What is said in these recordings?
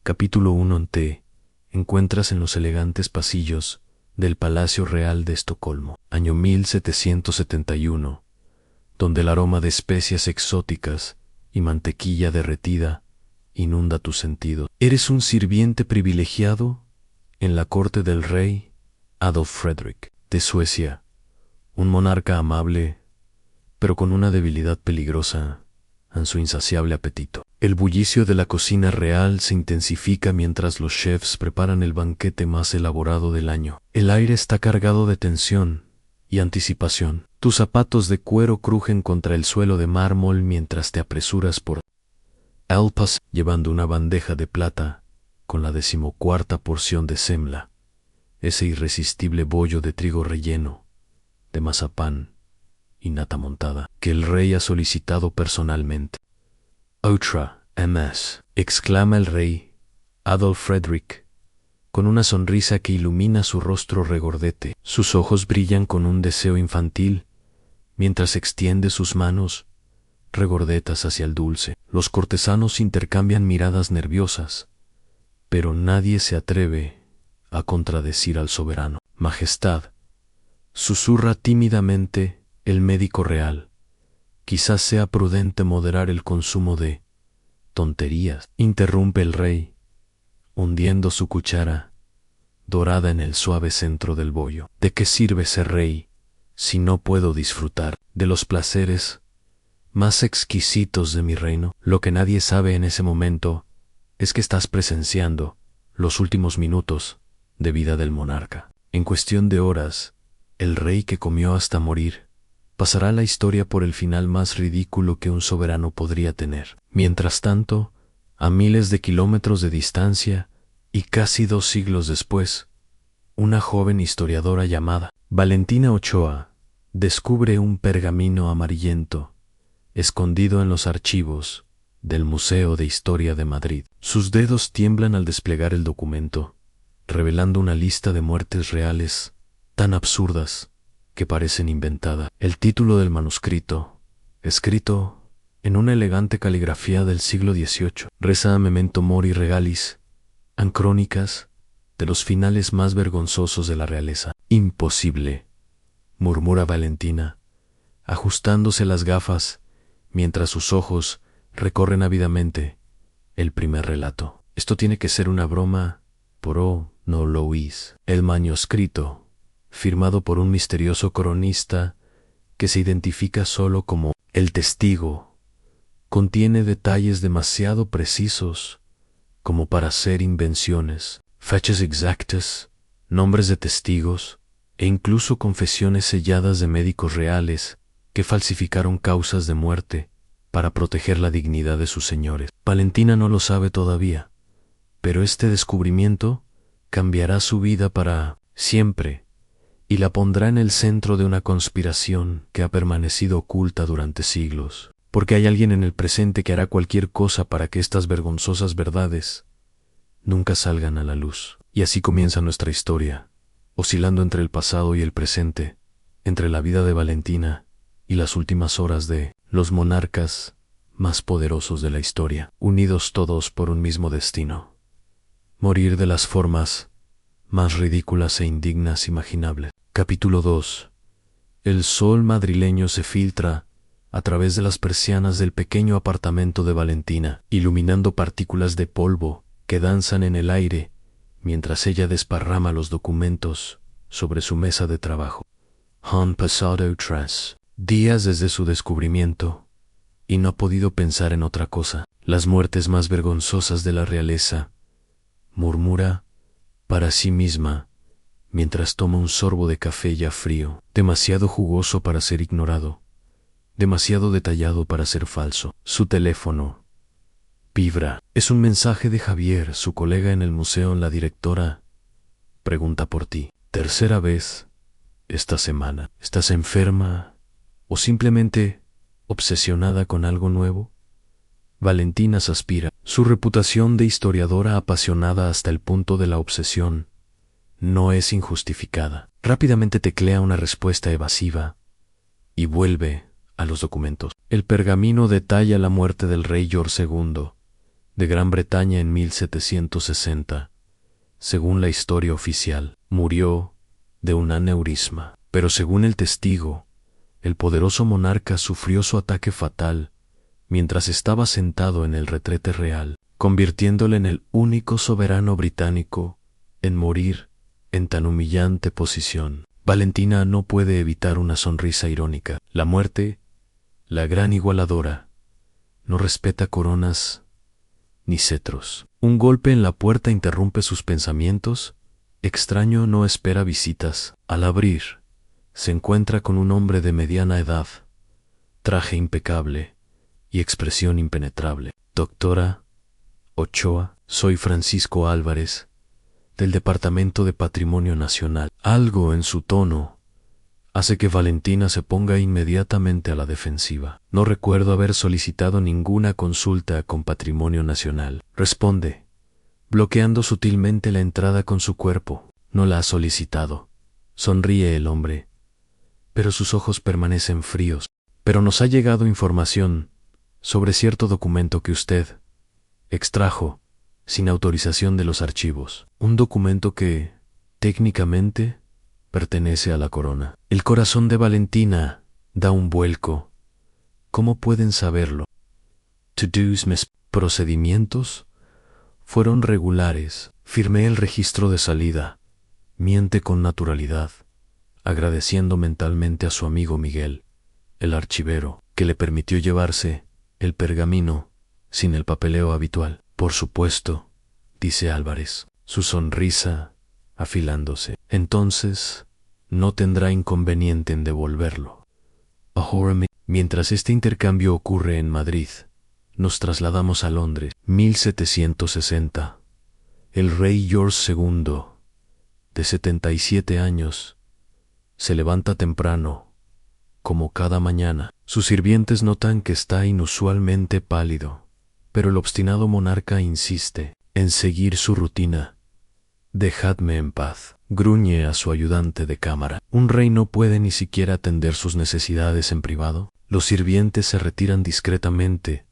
Capítulo 1. Te encuentras en los elegantes pasillos del Palacio Real de Estocolmo, año 1771, donde el aroma de especias exóticas y mantequilla derretida inunda tus sentidos. Eres un sirviente privilegiado en la corte del rey Adolf Fredrik de Suecia, un monarca amable, pero con una debilidad peligrosa en su insaciable apetito. El bullicio de la cocina real se intensifica mientras los chefs preparan el banquete más elaborado del año. El aire está cargado de tensión y anticipación. Tus zapatos de cuero crujen contra el suelo de mármol mientras te apresuras por el pasillo, llevando una bandeja de plata con la 14ª porción de semla, ese irresistible bollo de trigo relleno, de mazapán y nata montada, que el rey ha solicitado personalmente. «Otra, MS», exclama el rey Adolf Fredrik, con una sonrisa que ilumina su rostro regordete. Sus ojos brillan con un deseo infantil, mientras extiende sus manos regordetas hacia el dulce. Los cortesanos intercambian miradas nerviosas, pero nadie se atreve a contradecir al soberano. «Majestad», susurra tímidamente el médico real, «quizás sea prudente moderar el consumo de tonterías», interrumpe el rey, hundiendo su cuchara dorada en el suave centro del bollo. «¿De qué sirve ser rey si no puedo disfrutar de los placeres más exquisitos de mi reino?» Lo que nadie sabe en ese momento es que estás presenciando los últimos minutos de vida del monarca. En cuestión de horas, el rey que comió hasta morir pasará a la historia por el final más ridículo que un soberano podría tener. Mientras tanto, a miles de kilómetros de distancia y casi 2 siglos después, una joven historiadora llamada Valentina Ochoa descubre un pergamino amarillento escondido en los archivos del Museo de Historia de Madrid. Sus dedos tiemblan al desplegar el documento, revelando una lista de muertes reales tan absurdas que parecen inventadas. El título del manuscrito, escrito en una elegante caligrafía del siglo XVIII, reza Memento Mori Regalis, en crónicas de los finales más vergonzosos de la realeza. «Imposible», murmura Valentina, ajustándose las gafas mientras sus ojos recorren ávidamente el primer relato. «Esto tiene que ser una broma, pero no lo es». El manuscrito, firmado por un misterioso cronista que se identifica solo como el testigo, contiene detalles demasiado precisos como para ser invenciones, fechas exactas, nombres de testigos e incluso confesiones selladas de médicos reales que falsificaron causas de muerte para proteger la dignidad de sus señores. Valentina no lo sabe todavía, pero este descubrimiento cambiará su vida para siempre y la pondrá en el centro de una conspiración que ha permanecido oculta durante siglos, porque hay alguien en el presente que hará cualquier cosa para que estas vergonzosas verdades nunca salgan a la luz. Y así comienza nuestra historia, oscilando entre el pasado y el presente, entre la vida de Valentina y las últimas horas de los monarcas más poderosos de la historia, unidos todos por un mismo destino: morir de las formas más ridículas e indignas imaginables. Capítulo 2. El sol madrileño se filtra a través de las persianas del pequeño apartamento de Valentina, iluminando partículas de polvo que danzan en el aire mientras ella desparrama los documentos sobre su mesa de trabajo. Han pasado 3 días desde su descubrimiento y no ha podido pensar en otra cosa. Las muertes más vergonzosas de la realeza, murmura para sí misma mientras toma un sorbo de café ya frío, demasiado jugoso para ser ignorado, demasiado detallado para ser falso. Su teléfono vibra. Es un mensaje de Javier, su colega en el museo. La directora pregunta por ti. «¿Tercera vez esta semana? ¿Estás enferma o simplemente obsesionada con algo nuevo?» Valentina suspira. Su reputación de historiadora apasionada hasta el punto de la obsesión no es injustificada. Rápidamente teclea una respuesta evasiva y vuelve a los documentos. El pergamino detalla la muerte del rey George II de Gran Bretaña en 1760. Según la historia oficial, murió de un aneurisma. Pero según el testigo, el poderoso monarca sufrió su ataque fatal mientras estaba sentado en el retrete real, convirtiéndole en el único soberano británico en morir en tan humillante posición. Valentina no puede evitar una sonrisa irónica. La muerte, la gran igualadora, no respeta coronas ni cetros. Un golpe en la puerta interrumpe sus pensamientos. Extraño no espera visitas. Al abrir, se encuentra con un hombre de mediana edad, traje impecable y expresión impenetrable. Doctora Ochoa, soy Francisco Álvarez, del Departamento de Patrimonio Nacional. Algo en su tono hace que Valentina se ponga inmediatamente a la defensiva. No recuerdo haber solicitado ninguna consulta con Patrimonio Nacional, responde, bloqueando sutilmente la entrada con su cuerpo. No la ha solicitado. Sonríe el hombre, pero sus ojos permanecen fríos. Pero nos ha llegado información sobre cierto documento que usted extrajo sin autorización de los archivos. Un documento que, técnicamente, pertenece a la corona. El corazón de Valentina da un vuelco. ¿Cómo pueden saberlo? To-dos, mis procedimientos fueron regulares. Firmé el registro de salida. Miente con naturalidad, agradeciendo mentalmente a su amigo Miguel, el archivero, que le permitió llevarse el pergamino sin el papeleo habitual. Por supuesto, dice Álvarez, su sonrisa afilándose. Entonces, no tendrá inconveniente en devolverlo. Ahora, mientras este intercambio ocurre en Madrid, nos trasladamos a Londres. 1760. El rey George II, de 77 años, se levanta temprano, como cada mañana. Sus sirvientes notan que está inusualmente pálido, pero el obstinado monarca insiste en seguir su rutina. Dejadme en paz, gruñe a su ayudante de cámara. ¿Un rey no puede ni siquiera atender sus necesidades en privado? Los sirvientes se retiran discretamente,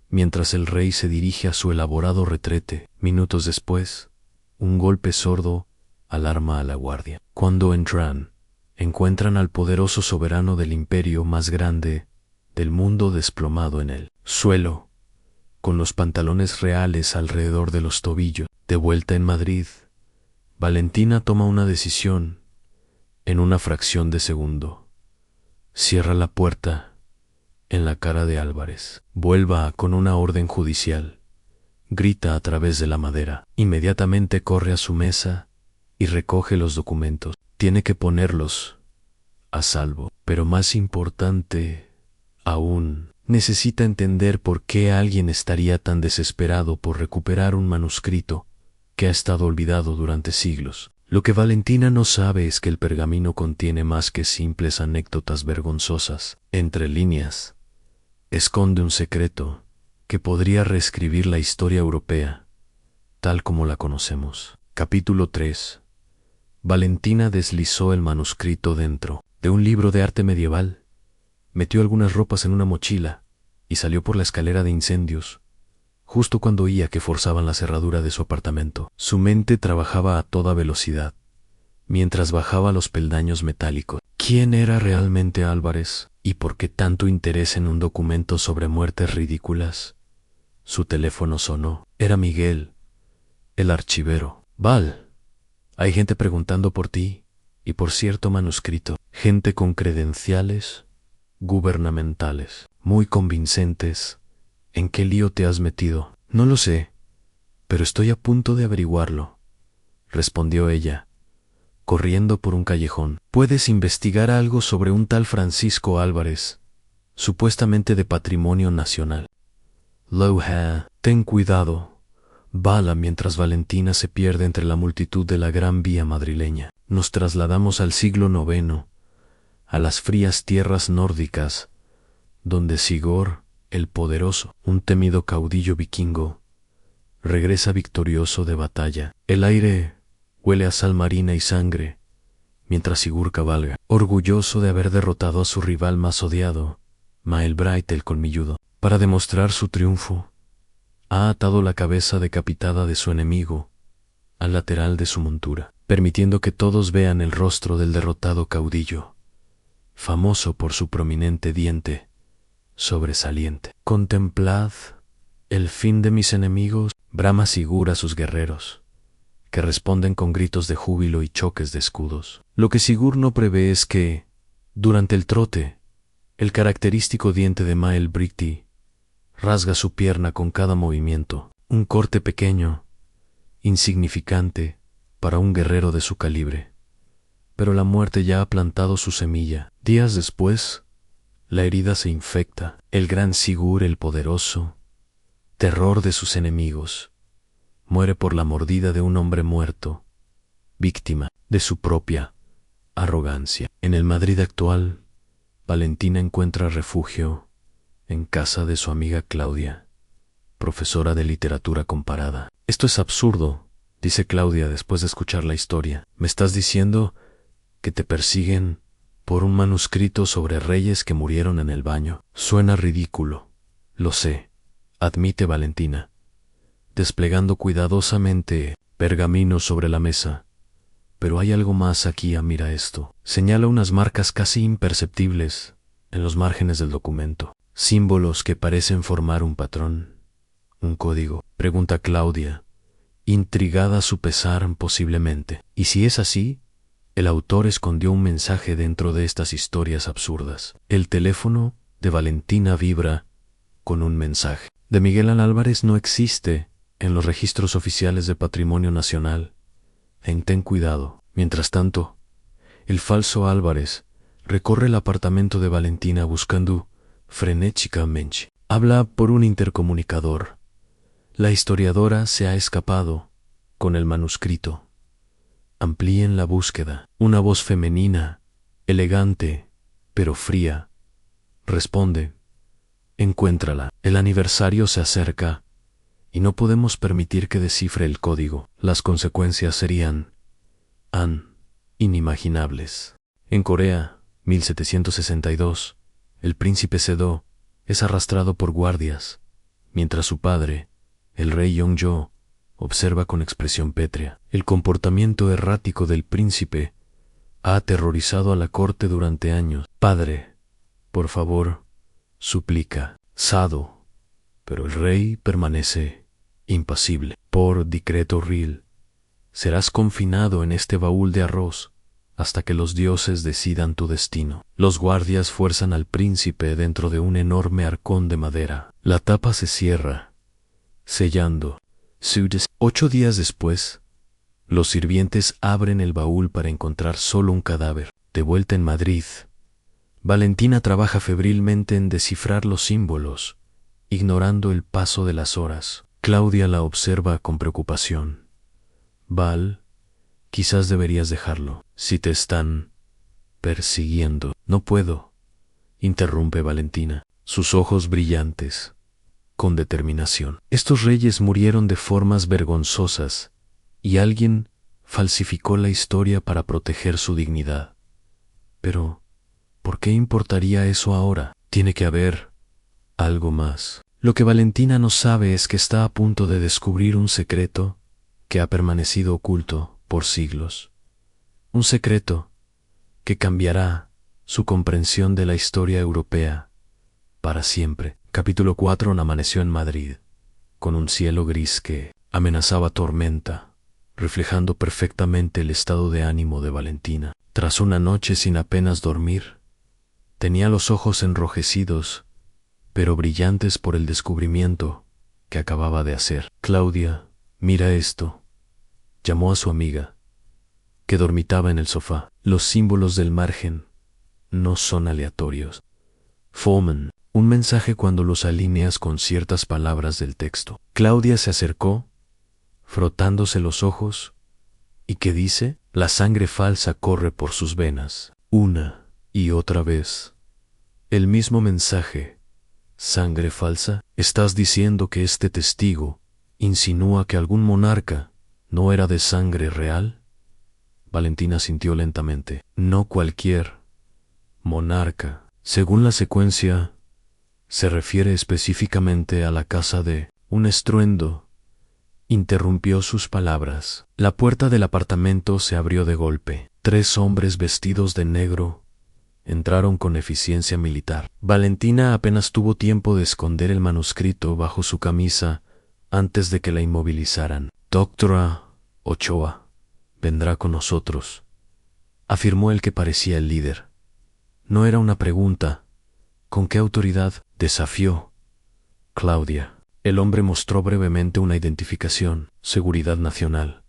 mientras el rey se dirige a su elaborado retrete. Minutos después, un golpe sordo alarma a la guardia. Cuando entran, encuentran al poderoso soberano del imperio más grande del mundo desplomado en el suelo, con los pantalones reales alrededor de los tobillos. De vuelta en Madrid, Valentina toma una decisión en una fracción de segundo. Cierra la puerta en la cara de Álvarez. Vuelva con una orden judicial. Grita a través de la madera. Inmediatamente corre a su mesa y recoge los documentos. Tiene que ponerlos a salvo. Pero más importante aún, necesita entender por qué alguien estaría tan desesperado por recuperar un manuscrito que ha estado olvidado durante siglos. Lo que Valentina no sabe es que el pergamino contiene más que simples anécdotas vergonzosas. Entre líneas, esconde un secreto que podría reescribir la historia europea, tal como la conocemos. Capítulo 3. Valentina deslizó el manuscrito dentro de un libro de arte medieval, metió algunas ropas en una mochila y salió por la escalera de incendios, justo cuando oía que forzaban la cerradura de su apartamento. Su mente trabajaba a toda velocidad, mientras bajaba los peldaños metálicos. ¿Quién era realmente Álvarez? ¿Y por qué tanto interés en un documento sobre muertes ridículas? Su teléfono sonó. Era Miguel, el archivero. Val, hay gente preguntando por ti y por cierto manuscrito. Gente con credenciales gubernamentales, muy convincentes. ¿En qué lío te has metido? No lo sé, pero estoy a punto de averiguarlo, respondió ella, corriendo por un callejón. Puedes investigar algo sobre un tal Francisco Álvarez, supuestamente de Patrimonio Nacional. Loja, ten cuidado. Bala mientras Valentina se pierde entre la multitud de la Gran Vía madrileña. Nos trasladamos al siglo IX, a las frías tierras nórdicas, donde Sigurd el Poderoso, un temido caudillo vikingo, regresa victorioso de batalla. El aire huele a sal marina y sangre, mientras Sigurd cabalga, orgulloso de haber derrotado a su rival más odiado, Maelbreit el Colmilludo. Para demostrar su triunfo, ha atado la cabeza decapitada de su enemigo al lateral de su montura, permitiendo que todos vean el rostro del derrotado caudillo, famoso por su prominente diente sobresaliente. Contemplad el fin de mis enemigos, brama Sigurd a sus guerreros, que responden con gritos de júbilo y choques de escudos. Lo que Sigurd no prevé es que, durante el trote, el característico diente de Maelbrigti rasga su pierna con cada movimiento, un corte pequeño, insignificante para un guerrero de su calibre. Pero la muerte ya ha plantado su semilla. Días después, la herida se infecta. El gran Sigurd el poderoso, terror de sus enemigos, muere por la mordida de un hombre muerto, víctima de su propia arrogancia. En el Madrid actual, Valentina encuentra refugio en casa de su amiga Claudia, profesora de literatura comparada. Esto es absurdo, dice Claudia después de escuchar la historia. ¿Me estás diciendo que te persiguen por un manuscrito sobre reyes que murieron en el baño? Suena ridículo, lo sé, admite Valentina, desplegando cuidadosamente pergaminos sobre la mesa. Pero hay algo más aquí, mira esto. Señala unas marcas casi imperceptibles en los márgenes del documento. Símbolos que parecen formar un patrón. ¿Un código?, pregunta Claudia, intrigada a su pesar posiblemente. Y si es así, el autor escondió un mensaje dentro de estas historias absurdas. El teléfono de Valentina vibra con un mensaje. De Miguel Álvarez no existe en los registros oficiales de Patrimonio Nacional. Ten cuidado. Mientras tanto, el falso Álvarez recorre el apartamento de Valentina buscando frenéticamente. Habla por un intercomunicador. La historiadora se ha escapado con el manuscrito. Amplíen la búsqueda. Una voz femenina, elegante, pero fría, responde: encuéntrala. El aniversario se acerca y no podemos permitir que descifre el código. Las consecuencias serían inimaginables. En Corea, 1762, el príncipe Sedo es arrastrado por guardias, mientras su padre, el rey Yongjo, observa con expresión pétrea. El comportamiento errático del príncipe ha aterrorizado a la corte durante años. Padre, por favor, suplica Sado, pero el rey permanece impasible. Por decreto real, serás confinado en este baúl de arroz hasta que los dioses decidan tu destino. Los guardias fuerzan al príncipe dentro de un enorme arcón de madera. La tapa se cierra, sellando su destino. 8 días después, los sirvientes abren el baúl para encontrar solo un cadáver. De vuelta en Madrid, Valentina trabaja febrilmente en descifrar los símbolos, ignorando el paso de las horas. Claudia la observa con preocupación. Val, quizás deberías dejarlo. Si te están persiguiendo. No puedo, interrumpe Valentina, sus ojos brillantes, con determinación. Estos reyes murieron de formas vergonzosas y alguien falsificó la historia para proteger su dignidad. Pero, ¿por qué importaría eso ahora? Tiene que haber algo más. Lo que Valentina no sabe es que está a punto de descubrir un secreto que ha permanecido oculto por siglos. Un secreto que cambiará su comprensión de la historia europea para siempre. Capítulo 4. Amaneció en Madrid, con un cielo gris que amenazaba tormenta, reflejando perfectamente el estado de ánimo de Valentina. Tras una noche sin apenas dormir, tenía los ojos enrojecidos, pero brillantes por el descubrimiento que acababa de hacer. Claudia, mira esto, llamó a su amiga, que dormitaba en el sofá. Los símbolos del margen no son aleatorios. Forman un mensaje cuando los alineas con ciertas palabras del texto. Claudia se acercó, frotándose los ojos, y ¿qué dice? La sangre falsa corre por sus venas. Una y otra vez. El mismo mensaje. ¿Sangre falsa? ¿Estás diciendo que este testigo insinúa que algún monarca no era de sangre real? Valentina sintió lentamente. No cualquier monarca. Según la secuencia, se refiere específicamente a la casa de Un estruendo interrumpió sus palabras. La puerta del apartamento se abrió de golpe. 3 hombres vestidos de negro entraron con eficiencia militar. Valentina apenas tuvo tiempo de esconder el manuscrito bajo su camisa antes de que la inmovilizaran. Doctora Ochoa vendrá con nosotros, afirmó el que parecía el líder. No era una pregunta. ¿Con qué autoridad? Desafió Claudia. El hombre mostró brevemente una identificación. Seguridad Nacional.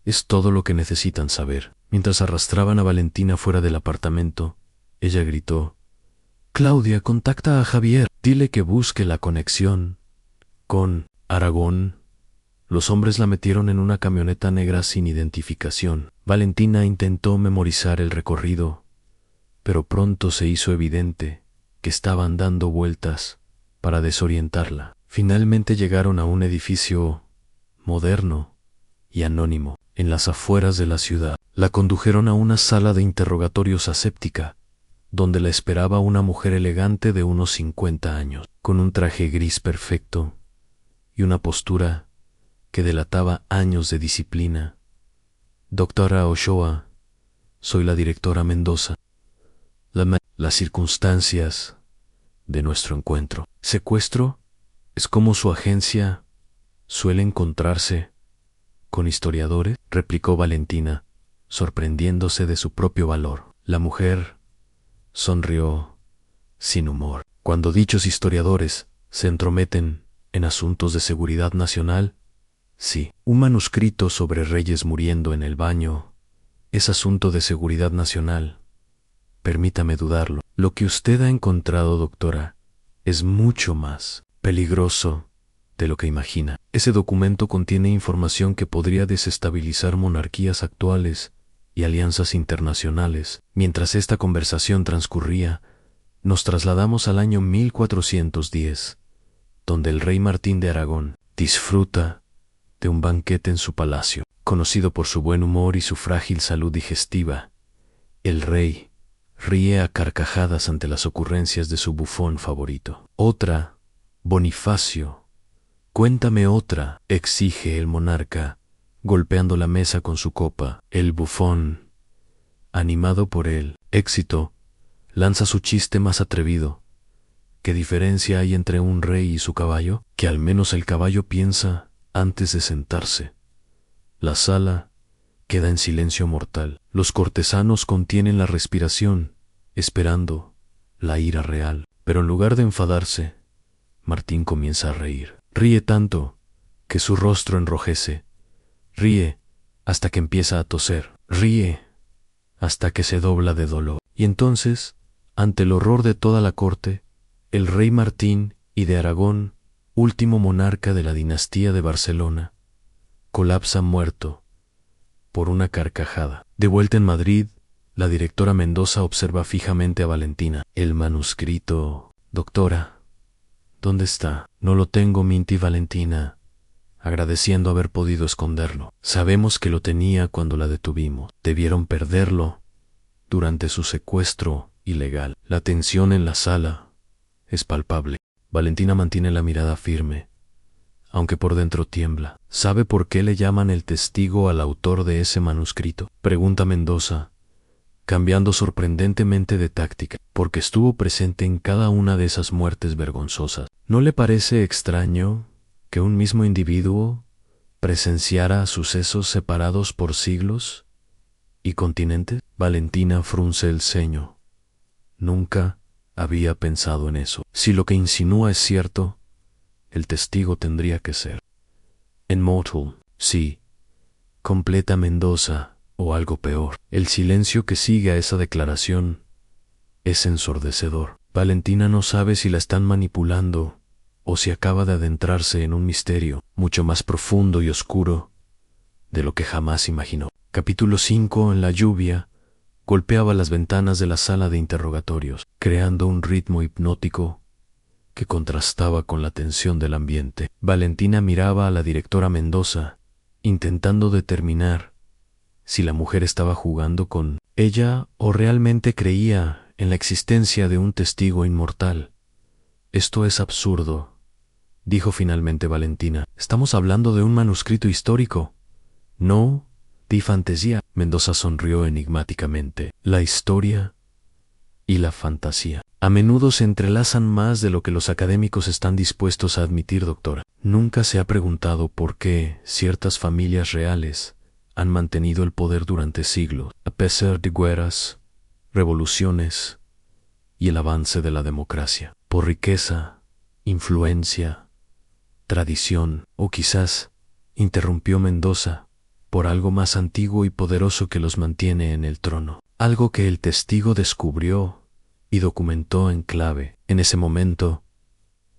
Es todo lo que necesitan saber. Mientras arrastraban a Valentina fuera del apartamento, ella gritó: Claudia, contacta a Javier. Dile que busque la conexión con Aragón. Los hombres la metieron en una camioneta negra sin identificación. Valentina intentó memorizar el recorrido, pero pronto se hizo evidente que estaban dando vueltas para desorientarla. Finalmente llegaron a un edificio moderno y anónimo en las afueras de la ciudad. La condujeron a una sala de interrogatorios aséptica, donde la esperaba una mujer elegante de unos 50 años, con un traje gris perfecto y una postura que delataba años de disciplina. Doctora Ochoa, soy la directora Mendoza. Las circunstancias de nuestro encuentro. ¿Secuestro? ¿Es como su agencia suele encontrarse con historiadores? Replicó Valentina, sorprendiéndose de su propio valor. La mujer sonrió sin humor. Cuando dichos historiadores se entrometen en asuntos de seguridad nacional, sí. Un manuscrito sobre reyes muriendo en el baño es asunto de seguridad nacional. Permítame dudarlo. Lo que usted ha encontrado, doctora, es mucho más peligroso de lo que imagina. Ese documento contiene información que podría desestabilizar monarquías actuales y alianzas internacionales. Mientras esta conversación transcurría, nos trasladamos al año 1410, donde el rey Martín de Aragón disfruta de un banquete en su palacio. Conocido por su buen humor y su frágil salud digestiva, el rey ríe a carcajadas ante las ocurrencias de su bufón favorito. Otra, Bonifacio. Cuéntame otra, exige el monarca, golpeando la mesa con su copa. El bufón, animado por el éxito, lanza su chiste más atrevido. ¿Qué diferencia hay entre un rey y su caballo? Que al menos el caballo piensa antes de sentarse. La sala queda en silencio mortal. Los cortesanos contienen la respiración, esperando la ira real. Pero en lugar de enfadarse, Martín comienza a reír. Ríe tanto que su rostro enrojece. Ríe hasta que empieza a toser. Ríe hasta que se dobla de dolor. Y entonces, ante el horror de toda la corte, el rey Martín I de Aragón, último monarca de la dinastía de Barcelona, colapsa muerto por una carcajada. De vuelta en Madrid, la directora Mendoza observa fijamente a Valentina. El manuscrito, doctora, ¿dónde está? No lo tengo, mintió Valentina, agradeciendo haber podido esconderlo. Sabemos que lo tenía cuando la detuvimos. Debieron perderlo durante su secuestro ilegal. La tensión en la sala es palpable. Valentina mantiene la mirada firme, aunque por dentro tiembla. ¿Sabe por qué le llaman el testigo al autor de ese manuscrito? Pregunta Mendoza, cambiando sorprendentemente de táctica. Porque estuvo presente en cada una de esas muertes vergonzosas. ¿No le parece extraño que un mismo individuo presenciara sucesos separados por siglos y continentes? Valentina frunce el ceño. Nunca había pensado en eso. Si lo que insinúa es cierto, el testigo tendría que ser Inmortal. Sí, completa Mendoza, o algo peor. El silencio que sigue a esa declaración es ensordecedor. Valentina no sabe si la están manipulando o si acaba de adentrarse en un misterio mucho más profundo y oscuro de lo que jamás imaginó. Capítulo 5. En la lluvia golpeaba las ventanas de la sala de interrogatorios, creando un ritmo hipnótico que contrastaba con la tensión del ambiente. Valentina miraba a la directora Mendoza, intentando determinar si la mujer estaba jugando con ella o realmente creía en la existencia de un testigo inmortal. Esto es absurdo, dijo finalmente Valentina. Estamos hablando de un manuscrito histórico. No, di fantasía. Mendoza sonrió enigmáticamente. La historia y la fantasía a menudo se entrelazan más de lo que los académicos están dispuestos a admitir, doctora. Nunca se ha preguntado por qué ciertas familias reales han mantenido el poder durante siglos, a pesar de guerras, revoluciones y el avance de la democracia. Por riqueza, influencia, tradición, o quizás, interrumpió Mendoza, por algo más antiguo y poderoso que los mantiene en el trono. Algo que el testigo descubrió y documentó en clave. En ese momento,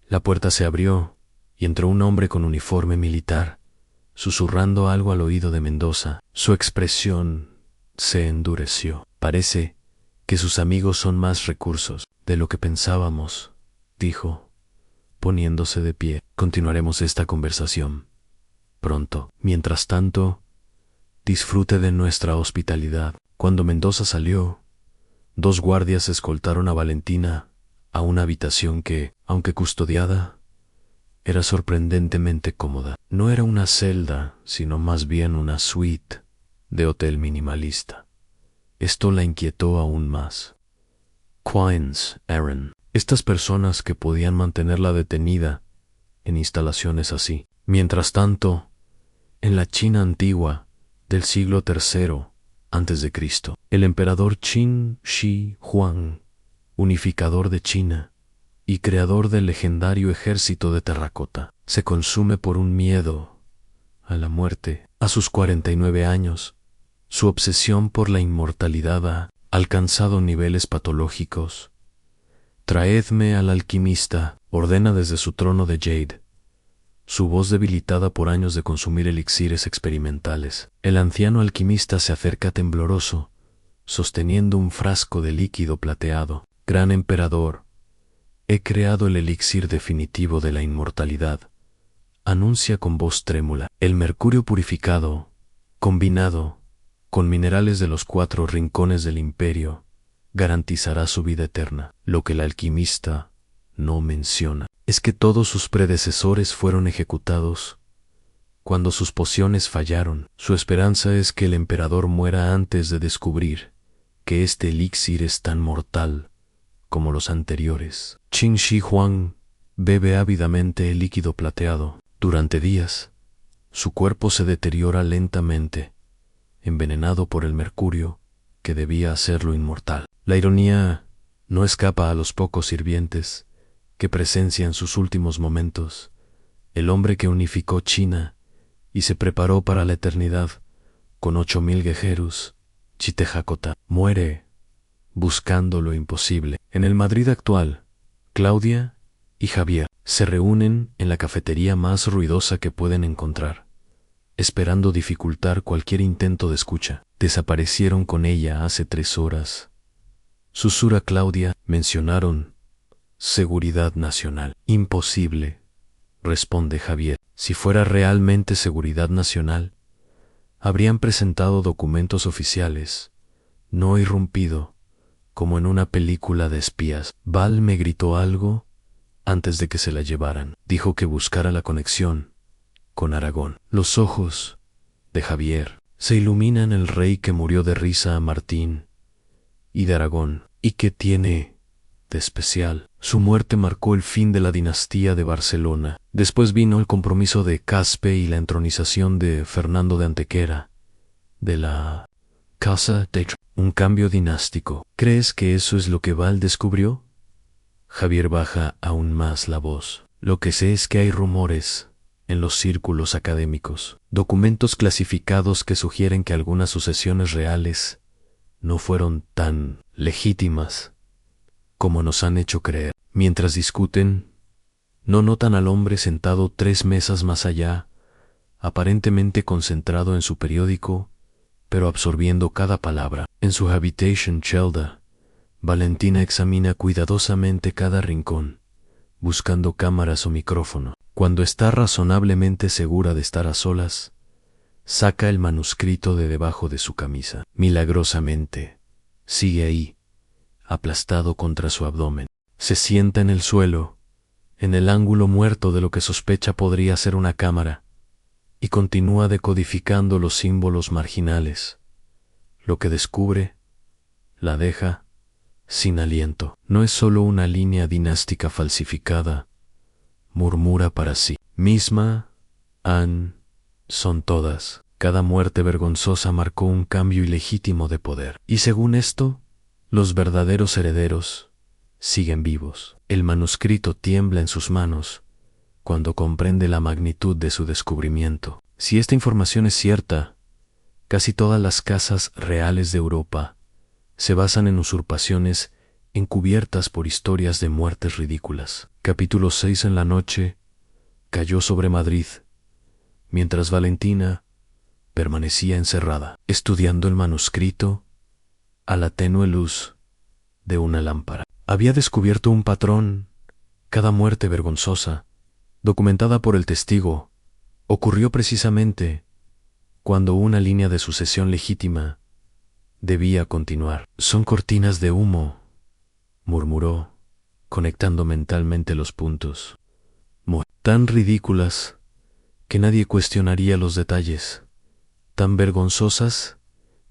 la puerta se abrió y entró un hombre con uniforme militar, susurrando algo al oído de Mendoza. Su expresión se endureció. Parece que sus amigos son más recursos de lo que pensábamos, dijo, poniéndose de pie. Continuaremos esta conversación pronto. Mientras tanto, disfrute de nuestra hospitalidad. Cuando Mendoza salió, 2 guardias escoltaron a Valentina a una habitación que, aunque custodiada, era sorprendentemente cómoda. No era una celda, sino más bien una suite de hotel minimalista. Esto la inquietó aún más. Quines eran estas personas que podían mantenerla detenida en instalaciones así. Mientras tanto, en la China antigua del siglo III a.C., el emperador Qin Shi Huang, unificador de China y creador del legendario ejército de terracota, se consume por un miedo a la muerte. A sus 49 años, su obsesión por la inmortalidad ha alcanzado niveles patológicos. Traedme al alquimista, ordena desde su trono de jade, su voz debilitada por años de consumir elixires experimentales. El anciano alquimista se acerca tembloroso, sosteniendo un frasco de líquido plateado. Gran emperador, he creado el elixir definitivo de la inmortalidad, anuncia con voz trémula. El mercurio purificado, combinado con minerales de los 4 rincones del imperio, garantizará su vida eterna. Lo que el alquimista no menciona es que todos sus predecesores fueron ejecutados cuando sus pociones fallaron. Su esperanza es que el emperador muera antes de descubrir que este elixir es tan mortal como los anteriores. Qin Shi Huang bebe ávidamente el líquido plateado. Durante días, su cuerpo se deteriora lentamente, envenenado por el mercurio que debía hacerlo inmortal. La ironía no escapa a los pocos sirvientes que presencian sus últimos momentos. El hombre que unificó China y se preparó para la eternidad con 8,000 guerreros, Chitejacota, muere buscando lo imposible. En el Madrid actual, Claudia y Javier se reúnen en la cafetería más ruidosa que pueden encontrar, esperando dificultar cualquier intento de escucha. Desaparecieron con ella hace 3 horas. Susurra Claudia. Mencionaron seguridad nacional. Imposible, responde Javier. Si fuera realmente seguridad nacional, habrían presentado documentos oficiales, no irrumpido, como en una película de espías. Val me gritó algo antes de que se la llevaran. Dijo que buscara la conexión con Aragón. Los ojos de Javier se iluminan. El rey que murió de risa a Martín y de Aragón. ¿Y qué tiene de especial? Su muerte marcó el fin de la dinastía de Barcelona. Después vino el compromiso de Caspe y la entronización de Fernando de Antequera, de la Casa de un cambio dinástico. ¿Crees que eso es lo que Val descubrió? Javier baja aún más la voz. Lo que sé es que hay rumores en los círculos académicos, documentos clasificados que sugieren que algunas sucesiones reales no fueron tan legítimas como nos han hecho creer. Mientras discuten, no notan al hombre sentado 3 mesas más allá, aparentemente concentrado en su periódico, pero absorbiendo cada palabra. En su habitation celda, Valentina examina cuidadosamente cada rincón, buscando cámaras o micrófono. Cuando está razonablemente segura de estar a solas, saca el manuscrito de debajo de su camisa. Milagrosamente, sigue ahí, aplastado contra su abdomen. Se sienta en el suelo, en el ángulo muerto de lo que sospecha podría ser una cámara, y continúa decodificando los símbolos marginales. Lo que descubre, la deja sin aliento. No es solo una línea dinástica falsificada, murmura para sí misma. Son todas. Cada muerte vergonzosa marcó un cambio ilegítimo de poder. Y según esto, los verdaderos herederos siguen vivos. El manuscrito tiembla en sus manos cuando comprende la magnitud de su descubrimiento. Si esta información es cierta, casi todas las casas reales de Europa se basan en usurpaciones encubiertas por historias de muertes ridículas. Capítulo 6. En la noche cayó sobre Madrid, mientras Valentina permanecía encerrada, estudiando el manuscrito a la tenue luz de una lámpara. Había descubierto un patrón. Cada muerte vergonzosa, documentada por el testigo, ocurrió precisamente cuando una línea de sucesión legítima debía continuar. Son cortinas de humo, murmuró, conectando mentalmente los puntos. Tan ridículas que nadie cuestionaría los detalles, tan vergonzosas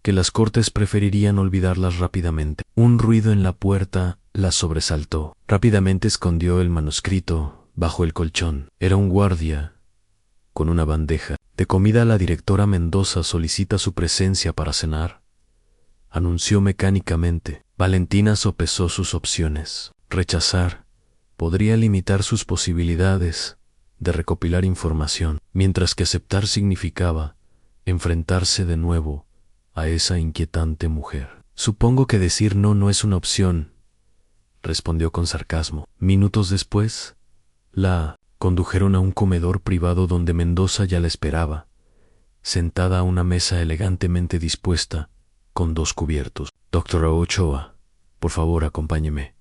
que las cortes preferirían olvidarlas rápidamente. Un ruido en la puerta la sobresaltó. Rápidamente escondió el manuscrito bajo el colchón. Era un guardia con una bandeja de comida. La directora Mendoza solicita su presencia para cenar, anunció mecánicamente. Valentina sopesó sus opciones. Rechazar podría limitar sus posibilidades de recopilar información, mientras que aceptar significaba enfrentarse de nuevo a esa inquietante mujer. Supongo que decir no es una opción, respondió con sarcasmo. Minutos después, la condujeron a un comedor privado donde Mendoza ya la esperaba, sentada a una mesa elegantemente dispuesta, con 2 cubiertos. Doctora Ochoa, por favor, acompáñeme,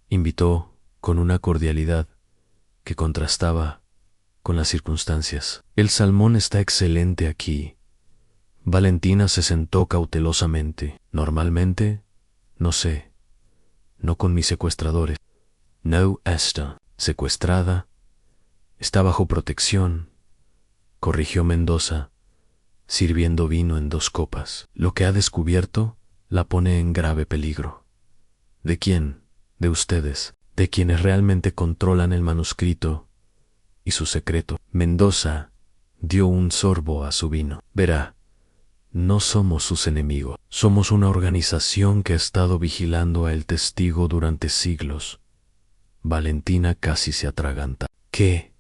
invitó con una cordialidad que contrastaba con las circunstancias. El salmón está excelente aquí. Valentina se sentó cautelosamente. Normalmente, no sé, no con mis secuestradores. No está secuestrada, está bajo protección, corrigió Mendoza, sirviendo vino en 2 copas. Lo que ha descubierto la pone en grave peligro. ¿De quién? De ustedes, de quienes realmente controlan el manuscrito y su secreto. Mendoza dio un sorbo a su vino. Verá, no somos sus enemigos. Somos una organización que ha estado vigilando a el testigo durante siglos. Valentina casi se atraganta. ¿Qué?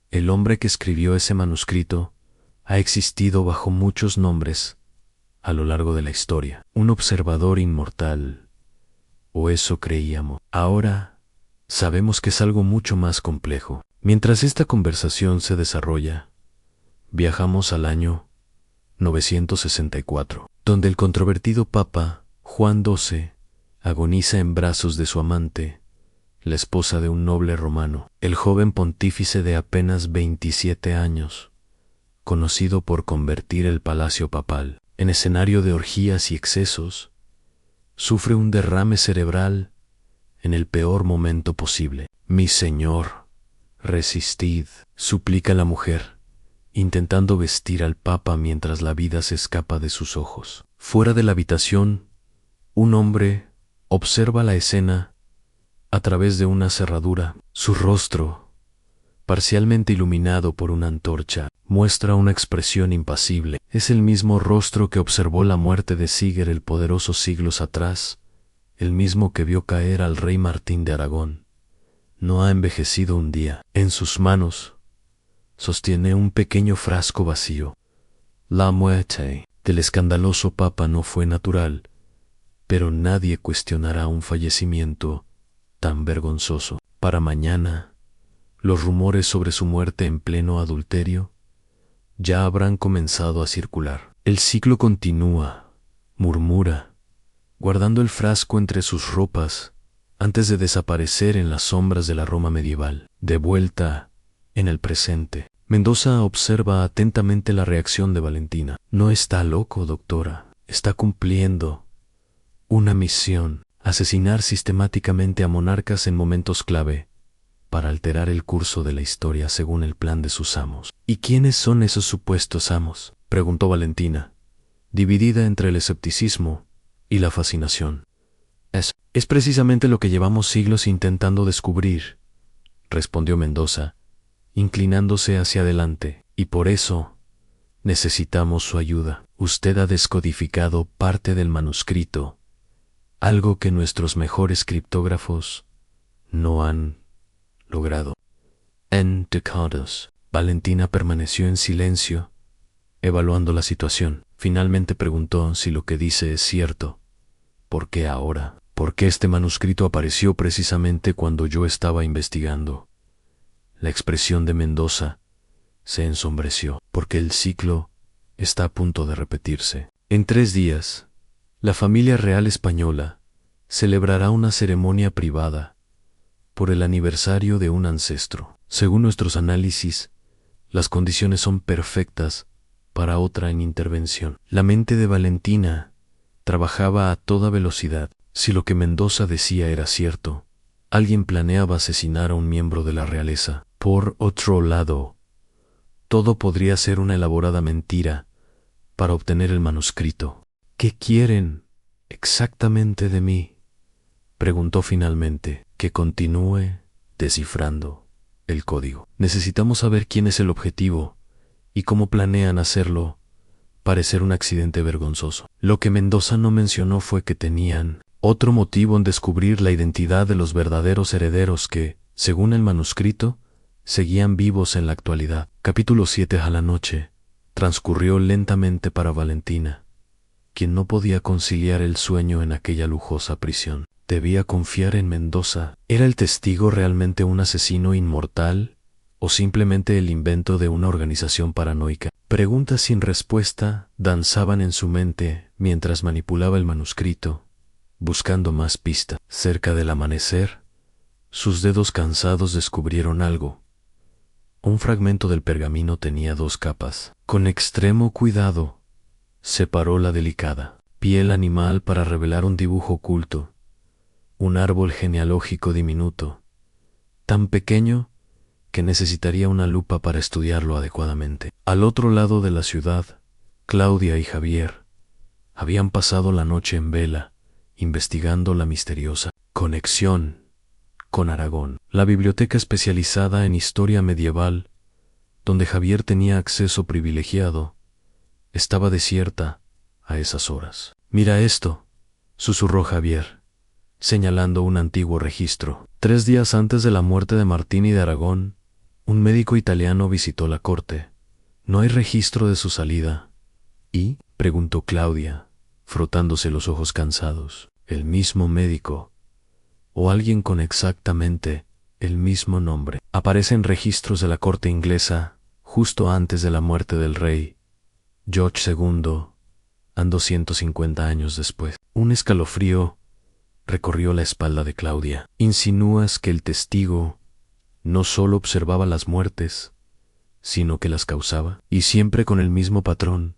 El hombre que escribió ese manuscrito ha existido bajo muchos nombres a lo largo de la historia. Un observador inmortal. O eso creíamos. Ahora sabemos que es algo mucho más complejo. Mientras esta conversación se desarrolla, viajamos al año 964, donde el controvertido Papa Juan XII agoniza en brazos de su amante, la esposa de un noble romano. El joven pontífice de apenas 27 años, conocido por convertir el palacio papal en escenario de orgías y excesos, sufre un derrame cerebral en el peor momento posible. Mi señor, resistid, suplica la mujer, intentando vestir al Papa mientras la vida se escapa de sus ojos. Fuera de la habitación, un hombre observa la escena a través de una cerradura. Su rostro, parcialmente iluminado por una antorcha, muestra una expresión impasible. Es el mismo rostro que observó la muerte de Siger el Poderoso siglos atrás, el mismo que vio caer al rey Martín de Aragón. No ha envejecido un día. En sus manos sostiene un pequeño frasco vacío. La muerte del escandaloso Papa no fue natural, pero nadie cuestionará un fallecimiento tan vergonzoso. Para mañana, los rumores sobre su muerte en pleno adulterio ya habrán comenzado a circular. El ciclo continúa, murmura, guardando el frasco entre sus ropas antes de desaparecer en las sombras de la Roma medieval. De vuelta en el presente, Mendoza observa atentamente la reacción de Valentina. No está loco, doctora. Está cumpliendo una misión: asesinar sistemáticamente a monarcas en momentos clave para alterar el curso de la historia según el plan de sus amos. ¿Y quiénes son esos supuestos amos?, preguntó Valentina, dividida entre el escepticismo y la fascinación. Es precisamente lo que llevamos siglos intentando descubrir, respondió Mendoza, inclinándose hacia adelante, y por eso necesitamos su ayuda. Usted ha descodificado parte del manuscrito, algo que nuestros mejores criptógrafos no han logrado. Valentina permaneció en silencio, evaluando la situación. Finalmente preguntó si lo que dice es cierto. ¿Por qué ahora? ¿Por qué este manuscrito apareció precisamente cuando yo estaba investigando? La expresión de Mendoza se ensombreció, porque el ciclo está a punto de repetirse. En 3 días, la familia real española celebrará una ceremonia privada por el aniversario de un ancestro. Según nuestros análisis, las condiciones son perfectas para otra intervención. La mente de Valentina trabajaba a toda velocidad. Si lo que Mendoza decía era cierto, alguien planeaba asesinar a un miembro de la realeza. Por otro lado, todo podría ser una elaborada mentira para obtener el manuscrito. ¿Qué quieren exactamente de mí?, preguntó finalmente. Que continúe descifrando el código. Necesitamos saber quién es el objetivo y cómo planean hacerlo parecer un accidente vergonzoso. Lo que Mendoza no mencionó fue que tenían otro motivo en descubrir la identidad de los verdaderos herederos que, según el manuscrito, seguían vivos en la actualidad. Capítulo 7. A la noche transcurrió lentamente para Valentina, quien no podía conciliar el sueño en aquella lujosa prisión. Debía confiar en Mendoza. ¿Era el testigo realmente un asesino inmortal o simplemente el invento de una organización paranoica? Preguntas sin respuesta danzaban en su mente mientras manipulaba el manuscrito, buscando más pistas. Cerca del amanecer, sus dedos cansados descubrieron algo. Un fragmento del pergamino tenía 2 capas. Con extremo cuidado, separó la delicada piel animal para revelar un dibujo oculto, un árbol genealógico diminuto, tan pequeño que necesitaría una lupa para estudiarlo adecuadamente. Al otro lado de la ciudad, Claudia y Javier habían pasado la noche en vela, investigando la misteriosa conexión con Aragón. La biblioteca especializada en historia medieval, donde Javier tenía acceso privilegiado, estaba desierta a esas horas. «Mira esto», susurró Javier, señalando un antiguo registro. 3 días antes de la muerte de Martini de Aragón, un médico italiano visitó la corte. No hay registro de su salida. ¿Y?, preguntó Claudia, frotándose los ojos cansados. El mismo médico, o alguien con exactamente el mismo nombre, aparece en registros de la corte inglesa justo antes de la muerte del rey George II, 250 años después. Un escalofrío recorrió la espalda de Claudia. ¿Insinúas que el testigo no solo observaba las muertes, sino que las causaba? Y siempre con el mismo patrón,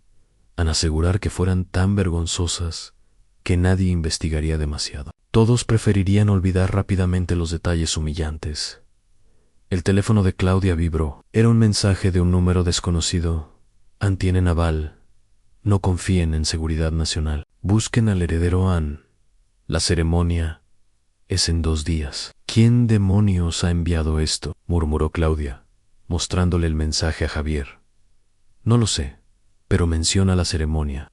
al asegurar que fueran tan vergonzosas que nadie investigaría demasiado. Todos preferirían olvidar rápidamente los detalles humillantes. El teléfono de Claudia vibró. Era un mensaje de un número desconocido. Antiene naval. No confíen en seguridad nacional. Busquen al heredero An. La ceremonia es en 2 días. ¿Quién demonios ha enviado esto?, murmuró Claudia, mostrándole el mensaje a Javier. No lo sé, pero menciona la ceremonia.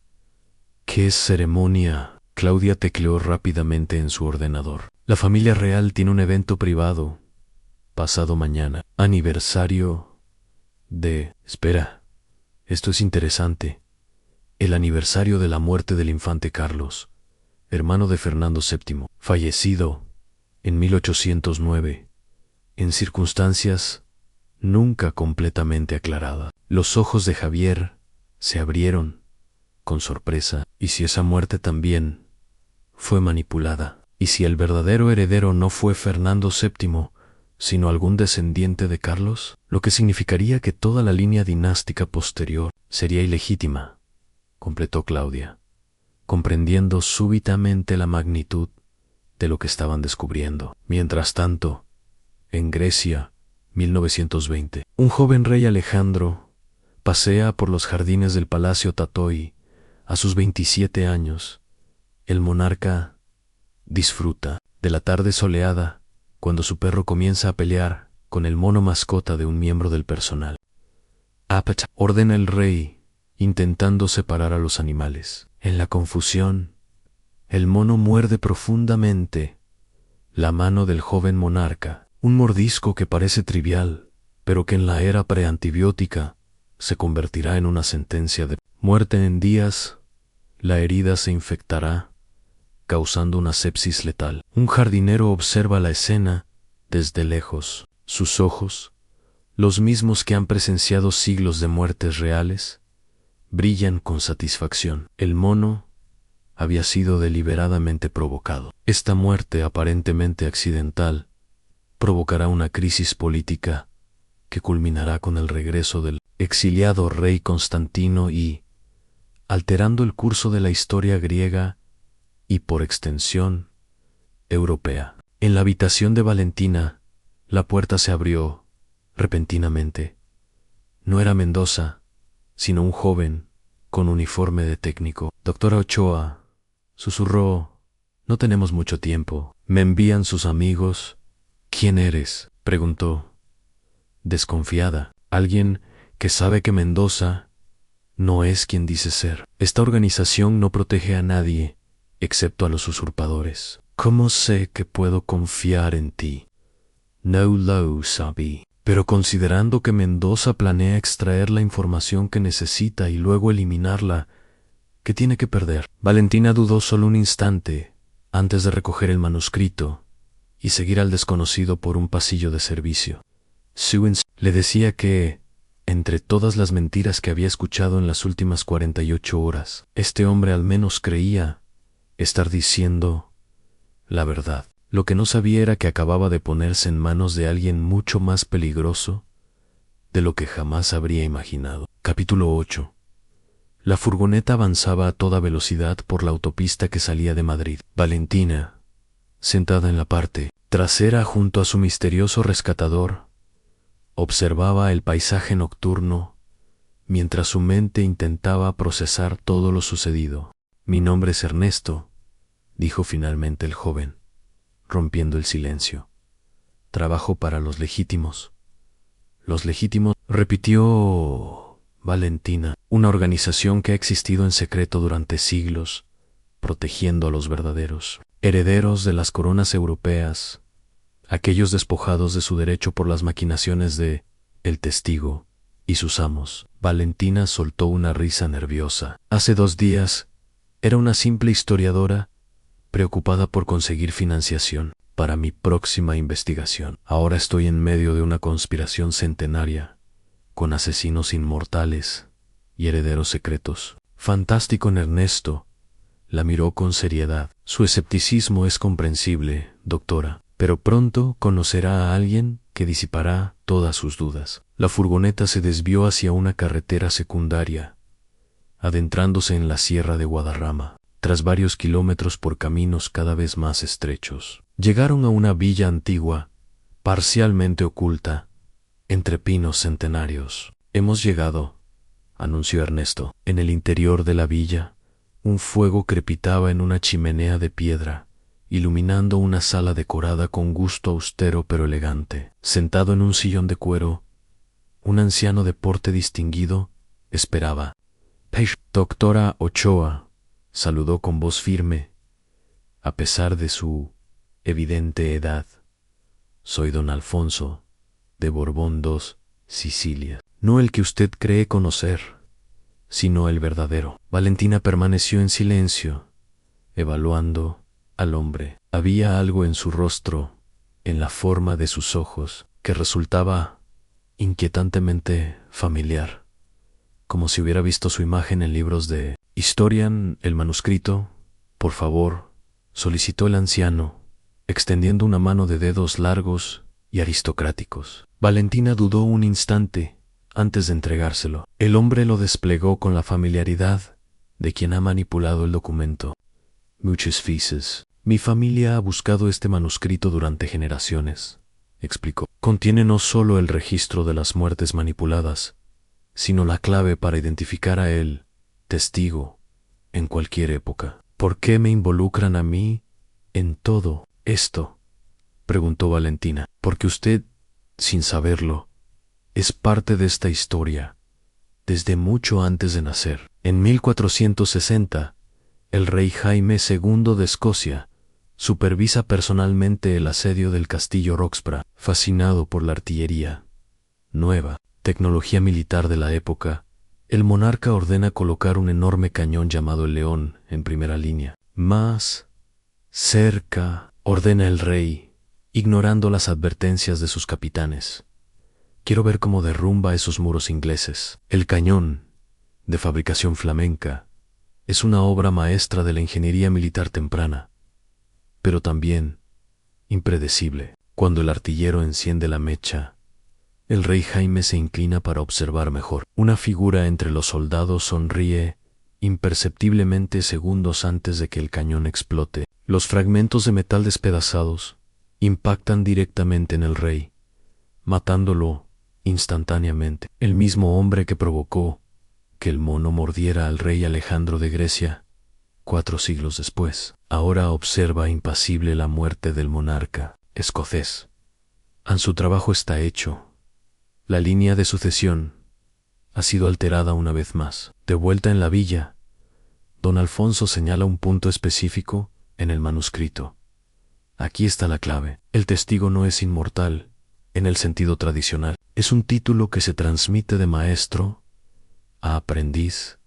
¿Qué ceremonia? Claudia tecleó rápidamente en su ordenador. La familia real tiene un evento privado pasado mañana. Aniversario de... Espera, esto es interesante. El aniversario de la muerte del infante Carlos, hermano de Fernando VII, fallecido en 1809, en circunstancias nunca completamente aclaradas. Los ojos de Javier se abrieron con sorpresa. ¿Y si esa muerte también fue manipulada? ¿Y si el verdadero heredero no fue Fernando VII, sino algún descendiente de Carlos? Lo que significaría que toda la línea dinástica posterior sería ilegítima, completó Claudia, comprendiendo súbitamente la magnitud de lo que estaban descubriendo. Mientras tanto, en Grecia, 1920. Un joven rey Alejandro pasea por los jardines del Palacio Tatoi a sus 27 años. El monarca disfruta de la tarde soleada cuando su perro comienza a pelear con el mono mascota de un miembro del personal. Apet, ordena el rey, intentando separar a los animales. En la confusión, el mono muerde profundamente la mano del joven monarca, un mordisco que parece trivial, pero que en la era preantibiótica se convertirá en una sentencia de muerte en días. La herida se infectará, causando una sepsis letal. Un jardinero observa la escena desde lejos. Sus ojos, los mismos que han presenciado siglos de muertes reales, brillan con satisfacción. El mono había sido deliberadamente provocado. Esta muerte aparentemente accidental provocará una crisis política que culminará con el regreso del exiliado rey Constantino y, alterando el curso de la historia griega y, por extensión, europea. En la habitación de Valentina, la puerta se abrió repentinamente. No era Mendoza, sino un joven con uniforme de técnico. Doctora Ochoa, susurró, no tenemos mucho tiempo. Me envían sus amigos. ¿Quién eres?, preguntó, desconfiada. Alguien que sabe que Mendoza no es quien dice ser. Esta organización no protege a nadie, excepto a los usurpadores. ¿Cómo sé que puedo confiar en ti? No lo sabí. Pero considerando que Mendoza planea extraer la información que necesita y luego eliminarla, ¿qué tiene que perder? Valentina dudó solo un instante antes de recoger el manuscrito y seguir al desconocido por un pasillo de servicio. Suens le decía que, entre todas las mentiras que había escuchado en las últimas 48 horas, este hombre al menos creía estar diciendo la verdad. Lo que no sabía era que acababa de ponerse en manos de alguien mucho más peligroso de lo que jamás habría imaginado. Capítulo 8. La furgoneta avanzaba a toda velocidad por la autopista que salía de Madrid. Valentina, sentada en la parte trasera junto a su misterioso rescatador, observaba el paisaje nocturno mientras su mente intentaba procesar todo lo sucedido. Mi nombre es Ernesto, dijo finalmente el joven, rompiendo el silencio. Trabajo para los legítimos. Los legítimos, repitió Valentina, una organización que ha existido en secreto durante siglos, protegiendo a los verdaderos herederos de las coronas europeas, aquellos despojados de su derecho por las maquinaciones de El Testigo y sus amos. Valentina soltó una risa nerviosa. Hace 2 días era una simple historiadora preocupada por conseguir financiación para mi próxima investigación. Ahora estoy en medio de una conspiración centenaria, con asesinos inmortales y herederos secretos. Fantástico. En Ernesto la miró con seriedad. Su escepticismo es comprensible, doctora, pero pronto conocerá a alguien que disipará todas sus dudas. La furgoneta se desvió hacia una carretera secundaria, adentrándose en la sierra de Guadarrama. Tras varios kilómetros por caminos cada vez más estrechos, llegaron a una villa antigua, parcialmente oculta, entre pinos centenarios. Hemos llegado, anunció Ernesto. En el interior de la villa, un fuego crepitaba en una chimenea de piedra, iluminando una sala decorada con gusto austero pero elegante. Sentado en un sillón de cuero, un anciano de porte distinguido esperaba. Doctora Ochoa, saludó con voz firme, a pesar de su evidente edad. Soy don Alfonso, de Borbón II, Sicilia. No el que usted cree conocer, sino el verdadero. Valentina permaneció en silencio, evaluando al hombre. Había algo en su rostro, en la forma de sus ojos, que resultaba inquietantemente familiar, como si hubiera visto su imagen en libros de historia. El manuscrito, por favor, solicitó el anciano, extendiendo una mano de dedos largos y aristocráticos. Valentina dudó un instante antes de entregárselo. El hombre lo desplegó con la familiaridad de quien ha manipulado el documento. Muchas veces. Mi familia ha buscado este manuscrito durante generaciones, explicó. Contiene no solo el registro de las muertes manipuladas, sino la clave para identificar a el testigo en cualquier época. ¿Por qué me involucran a mí en todo esto?, preguntó Valentina. Porque usted, sin saberlo, es parte de esta historia desde mucho antes de nacer. En 1460, el rey Jaime II de Escocia supervisa personalmente el asedio del castillo Roxburgh. Fascinado por la artillería nueva, tecnología militar de la época, el monarca ordena colocar un enorme cañón llamado el León en primera línea. Más cerca, ordena el rey, ignorando las advertencias de sus capitanes. Quiero ver cómo derrumba esos muros ingleses. El cañón, de fabricación flamenca, es una obra maestra de la ingeniería militar temprana, pero también impredecible. Cuando el artillero enciende la mecha, el rey Jaime se inclina para observar mejor. Una figura entre los soldados sonríe imperceptiblemente segundos antes de que el cañón explote. Los fragmentos de metal despedazados impactan directamente en el rey, matándolo instantáneamente. El mismo hombre que provocó que el mono mordiera al rey Alejandro de Grecia 4 siglos después, ahora observa impasible la muerte del monarca escocés. Su trabajo está hecho. La línea de sucesión ha sido alterada una vez más. De vuelta en la villa, don Alfonso señala un punto específico en el manuscrito. Aquí está la clave. El testigo no es inmortal en el sentido tradicional. Es un título que se transmite de maestro a aprendiz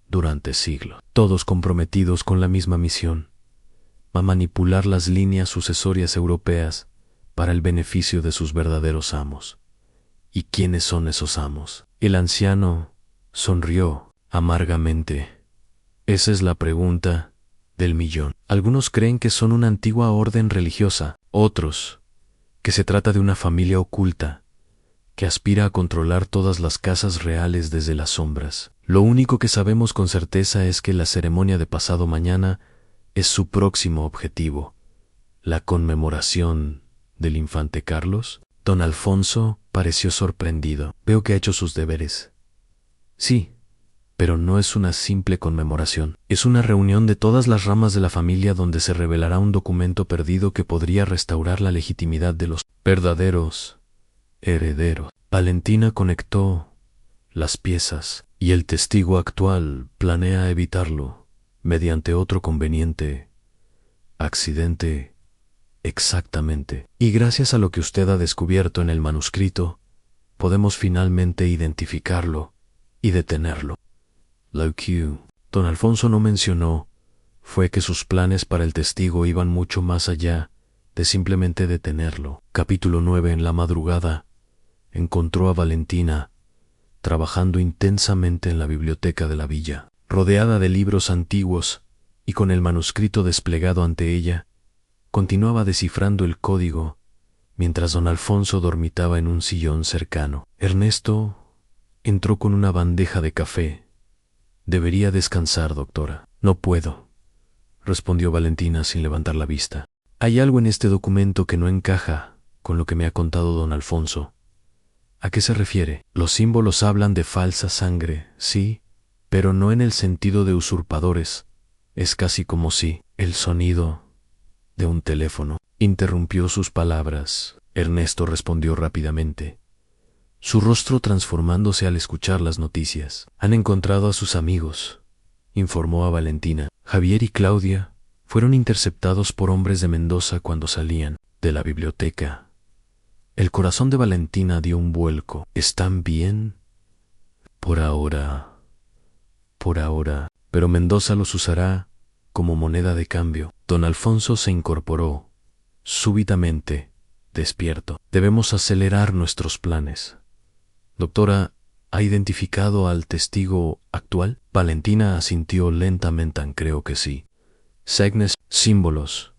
durante siglos, todos comprometidos con la misma misión: a manipular las líneas sucesorias europeas para el beneficio de sus verdaderos amos. ¿Y quiénes son esos amos? El anciano sonrió amargamente. Esa es la pregunta del millón. Algunos creen que son una antigua orden religiosa, otros que se trata de una familia oculta que aspira a controlar todas las casas reales desde las sombras. Lo único que sabemos con certeza es que la ceremonia de pasado mañana es su próximo objetivo: la conmemoración del infante Carlos. Don Alfonso pareció sorprendido. Veo que ha hecho sus deberes. Sí, pero no es una simple conmemoración. Es una reunión de todas las ramas de la familia donde se revelará un documento perdido que podría restaurar la legitimidad de los verdaderos herederos. Valentina conectó las piezas y el testigo actual planea evitarlo mediante otro conveniente accidente. Exactamente. Y gracias a lo que usted ha descubierto en el manuscrito, podemos finalmente identificarlo y detenerlo. Lo que don Alfonso no mencionó fue que sus planes para el testigo iban mucho más allá de simplemente detenerlo. Capítulo 9. En la madrugada, encontró a Valentina trabajando intensamente en la biblioteca de la villa. Rodeada de libros antiguos y con el manuscrito desplegado ante ella, continuaba descifrando el código mientras don Alfonso dormitaba en un sillón cercano. Ernesto entró con una bandeja de café. Debería descansar, doctora. No puedo, respondió Valentina sin levantar la vista. Hay algo en este documento que no encaja con lo que me ha contado don Alfonso. ¿A qué se refiere? Los símbolos hablan de falsa sangre, sí, pero no en el sentido de usurpadores. Es casi como si el sonido de un teléfono interrumpió sus palabras. Ernesto respondió rápidamente, su rostro transformándose al escuchar las noticias. Han encontrado a sus amigos, informó a Valentina. Javier y Claudia fueron interceptados por hombres de Mendoza cuando salían de la biblioteca. El corazón de Valentina dio un vuelco. ¿Están bien? Por ahora. Pero Mendoza los usará como moneda de cambio. Don Alfonso se incorporó, súbitamente, despierto. Debemos acelerar nuestros planes. Doctora, ¿ha identificado al testigo actual? Valentina asintió lentamente. Creo que sí. Signes, símbolos.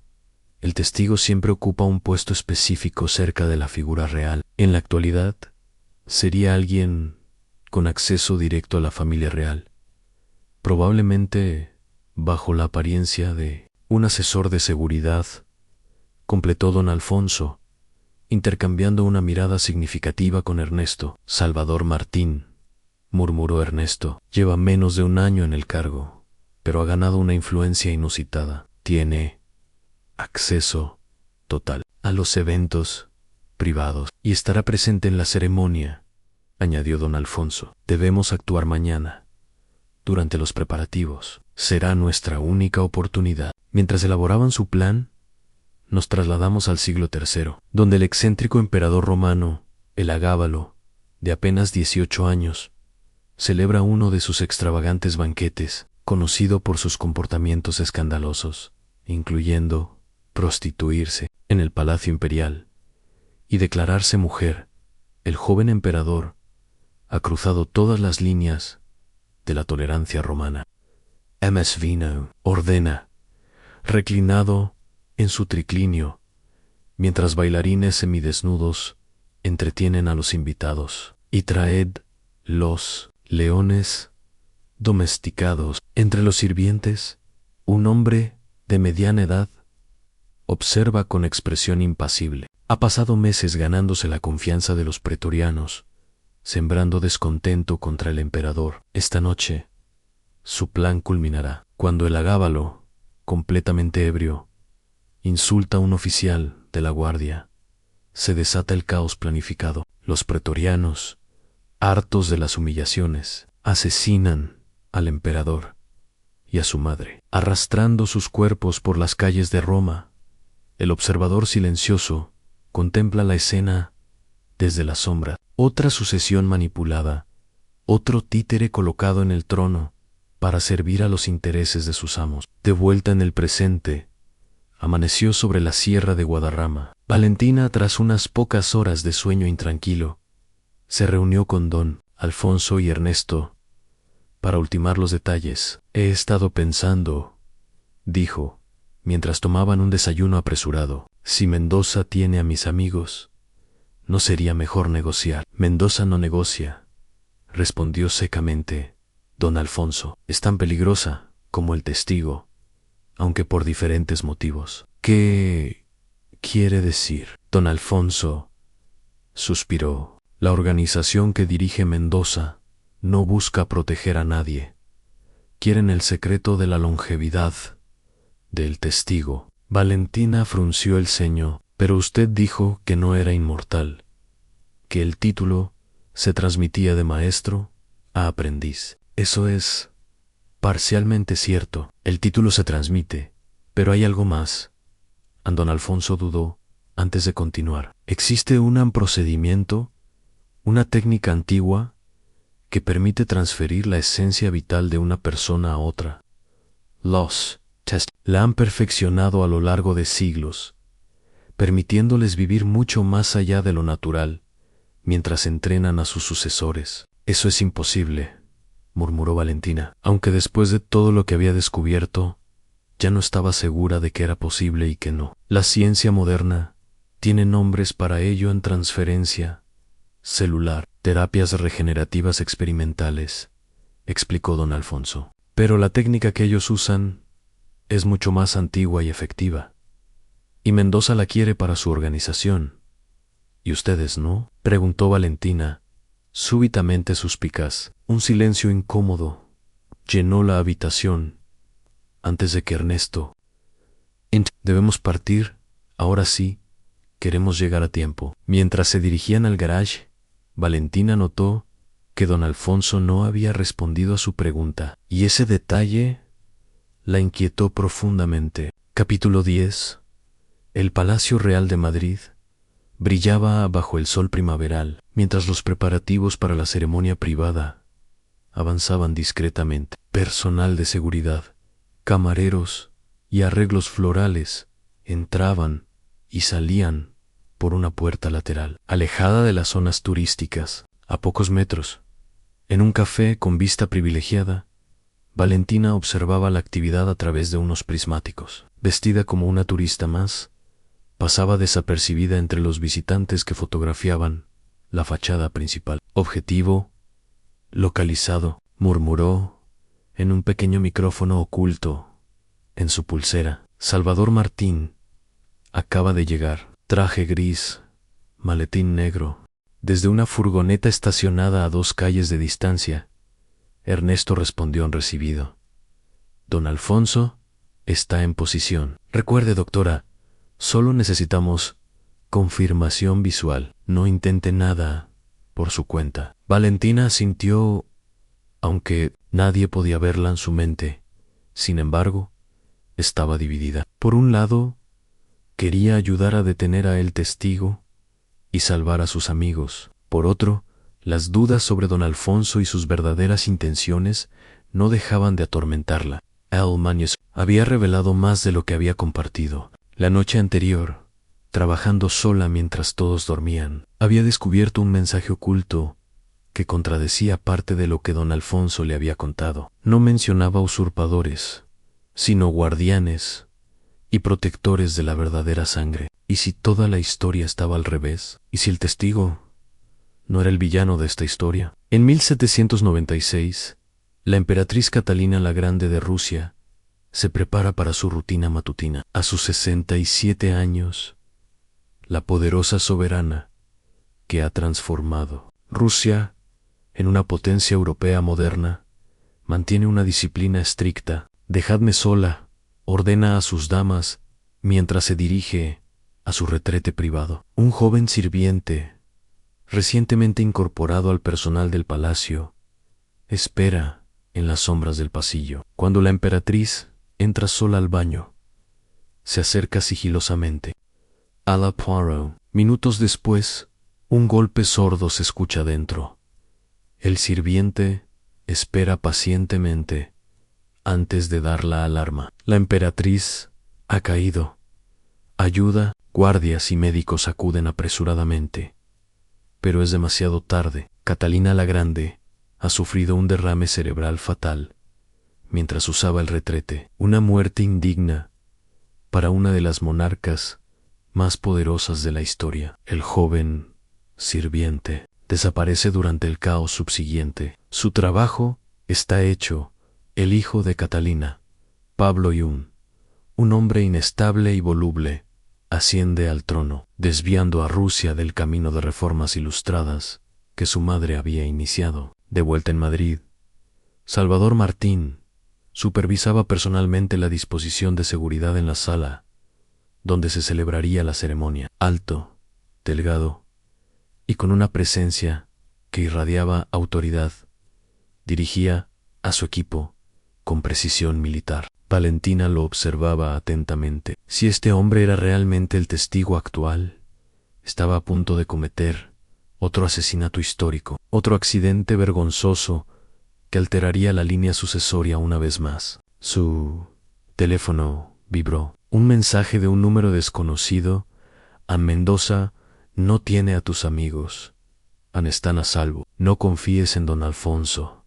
El testigo siempre ocupa un puesto específico cerca de la figura real. En la actualidad, sería alguien con acceso directo a la familia real, probablemente bajo la apariencia de un asesor de seguridad, completó don Alfonso, intercambiando una mirada significativa con Ernesto. Salvador Martín, murmuró Ernesto, lleva menos de un año en el cargo, pero ha ganado una influencia inusitada. Tiene acceso total a los eventos privados y estará presente en la ceremonia, añadió don Alfonso. Debemos actuar mañana, durante los preparativos. Será nuestra única oportunidad. Mientras elaboraban su plan, nos trasladamos al siglo III, donde el excéntrico emperador romano, el Agábalo, de apenas 18 años, celebra uno de sus extravagantes banquetes, conocido por sus comportamientos escandalosos, incluyendo prostituirse en el palacio imperial y declararse mujer. El joven emperador ha cruzado todas las líneas de la tolerancia romana. MS Vino ordena, reclinado en su triclinio, mientras bailarines semidesnudos entretienen a los invitados, y traed los leones domesticados. Entre los sirvientes, un hombre de mediana edad observa con expresión impasible. Ha pasado meses ganándose la confianza de los pretorianos, sembrando descontento contra el emperador. Esta noche, su plan culminará cuando el Agábalo, completamente ebrio, insulta a un oficial de la guardia. Se desata el caos planificado. Los pretorianos, hartos de las humillaciones, asesinan al emperador y a su madre, arrastrando sus cuerpos por las calles de Roma. El observador silencioso contempla la escena desde la sombra. Otra sucesión manipulada, otro títere colocado en el trono para servir a los intereses de sus amos. De vuelta en el presente, amaneció sobre la sierra de Guadarrama. Valentina, tras unas pocas horas de sueño intranquilo, se reunió con don Alfonso y Ernesto para ultimar los detalles. He estado pensando, dijo, mientras tomaban un desayuno apresurado, si Mendoza tiene a mis amigos, ¿no sería mejor negociar? Mendoza no negocia, respondió secamente don Alfonso. Es tan peligrosa como el testigo, aunque por diferentes motivos. ¿Qué quiere decir? Don Alfonso suspiró. La organización que dirige Mendoza no busca proteger a nadie. Quieren el secreto de la longevidad del testigo. Valentina frunció el ceño. Pero usted dijo que no era inmortal, que el título se transmitía de maestro a aprendiz. Eso es parcialmente cierto. El título se transmite, pero hay algo más. Don Alfonso dudó antes de continuar. Existe un procedimiento, una técnica antigua que permite transferir la esencia vital de una persona a otra. Los test la han perfeccionado a lo largo de siglos, permitiéndoles vivir mucho más allá de lo natural, mientras entrenan a sus sucesores. Eso es imposible, murmuró Valentina, aunque después de todo lo que había descubierto, ya no estaba segura de que era posible y que no. La ciencia moderna tiene nombres para ello: en transferencia celular, terapias regenerativas experimentales, explicó don Alfonso. Pero la técnica que ellos usan es mucho más antigua y efectiva. Y Mendoza la quiere para su organización. ¿Y ustedes no?, preguntó Valentina, súbitamente suspicaz. Un silencio incómodo llenó la habitación antes de que Ernesto: debemos partir, ahora sí, queremos llegar a tiempo. Mientras se dirigían al garage, Valentina notó que don Alfonso no había respondido a su pregunta, y ese detalle la inquietó profundamente. Capítulo 10. El Palacio Real de Madrid brillaba bajo el sol primaveral, mientras los preparativos para la ceremonia privada avanzaban discretamente. Personal de seguridad, camareros y arreglos florales entraban y salían por una puerta lateral, alejada de las zonas turísticas. A pocos metros, en un café con vista privilegiada, Valentina observaba la actividad a través de unos prismáticos. Vestida como una turista más, pasaba desapercibida entre los visitantes que fotografiaban la fachada principal. Objetivo localizado, murmuró en un pequeño micrófono oculto en su pulsera. Salvador Martín acaba de llegar. Traje gris, maletín negro. Desde una furgoneta estacionada a 2 calles de distancia, Ernesto respondió en recibido. Don Alfonso está en posición. Recuerde, doctora, solo necesitamos confirmación visual. No intente nada por su cuenta. Valentina asintió, aunque nadie podía verla en su mente. Sin embargo, estaba dividida. Por un lado, quería ayudar a detener a el testigo y salvar a sus amigos. Por otro, las dudas sobre don Alfonso y sus verdaderas intenciones no dejaban de atormentarla. El manuscrito había revelado más de lo que había compartido. La noche anterior, trabajando sola mientras todos dormían, había descubierto un mensaje oculto que contradecía parte de lo que don Alfonso le había contado. No mencionaba usurpadores, sino guardianes y protectores de la verdadera sangre. ¿Y si toda la historia estaba al revés? ¿Y si el testigo no era el villano de esta historia? En 1796, la emperatriz Catalina la Grande de Rusia se prepara para su rutina matutina. A sus 67 años, la poderosa soberana que ha transformado Rusia en una potencia europea moderna mantiene una disciplina estricta. Dejadme sola, ordena a sus damas mientras se dirige a su retrete privado. Un joven sirviente, recientemente incorporado al personal del palacio, espera en las sombras del pasillo. Cuando la emperatriz entra sola al baño, se acerca sigilosamente a la Poirot. Minutos después, un golpe sordo se escucha dentro. El sirviente espera pacientemente antes de dar la alarma. La emperatriz ha caído. Ayuda, guardias y médicos acuden apresuradamente. Pero es demasiado tarde. Catalina la Grande ha sufrido un derrame cerebral fatal mientras usaba el retrete. Una muerte indigna para una de las monarcas más poderosas de la historia. El joven sirviente desaparece durante el caos subsiguiente. Su trabajo está hecho. El hijo de Catalina, Pablo Yun, un hombre inestable y voluble, asciende al trono, desviando a Rusia del camino de reformas ilustradas que su madre había iniciado. De vuelta en Madrid, Salvador Martín supervisaba personalmente la disposición de seguridad en la sala donde se celebraría la ceremonia. Alto, delgado y con una presencia que irradiaba autoridad, dirigía a su equipo con precisión militar. Valentina lo observaba atentamente. Si este hombre era realmente el testigo actual, estaba a punto de cometer otro asesinato histórico, otro accidente vergonzoso que alteraría la línea sucesoria una vez más. Su teléfono vibró. Un mensaje de un número desconocido. A Mendoza no tiene a tus amigos. Están a salvo. No confíes en don Alfonso.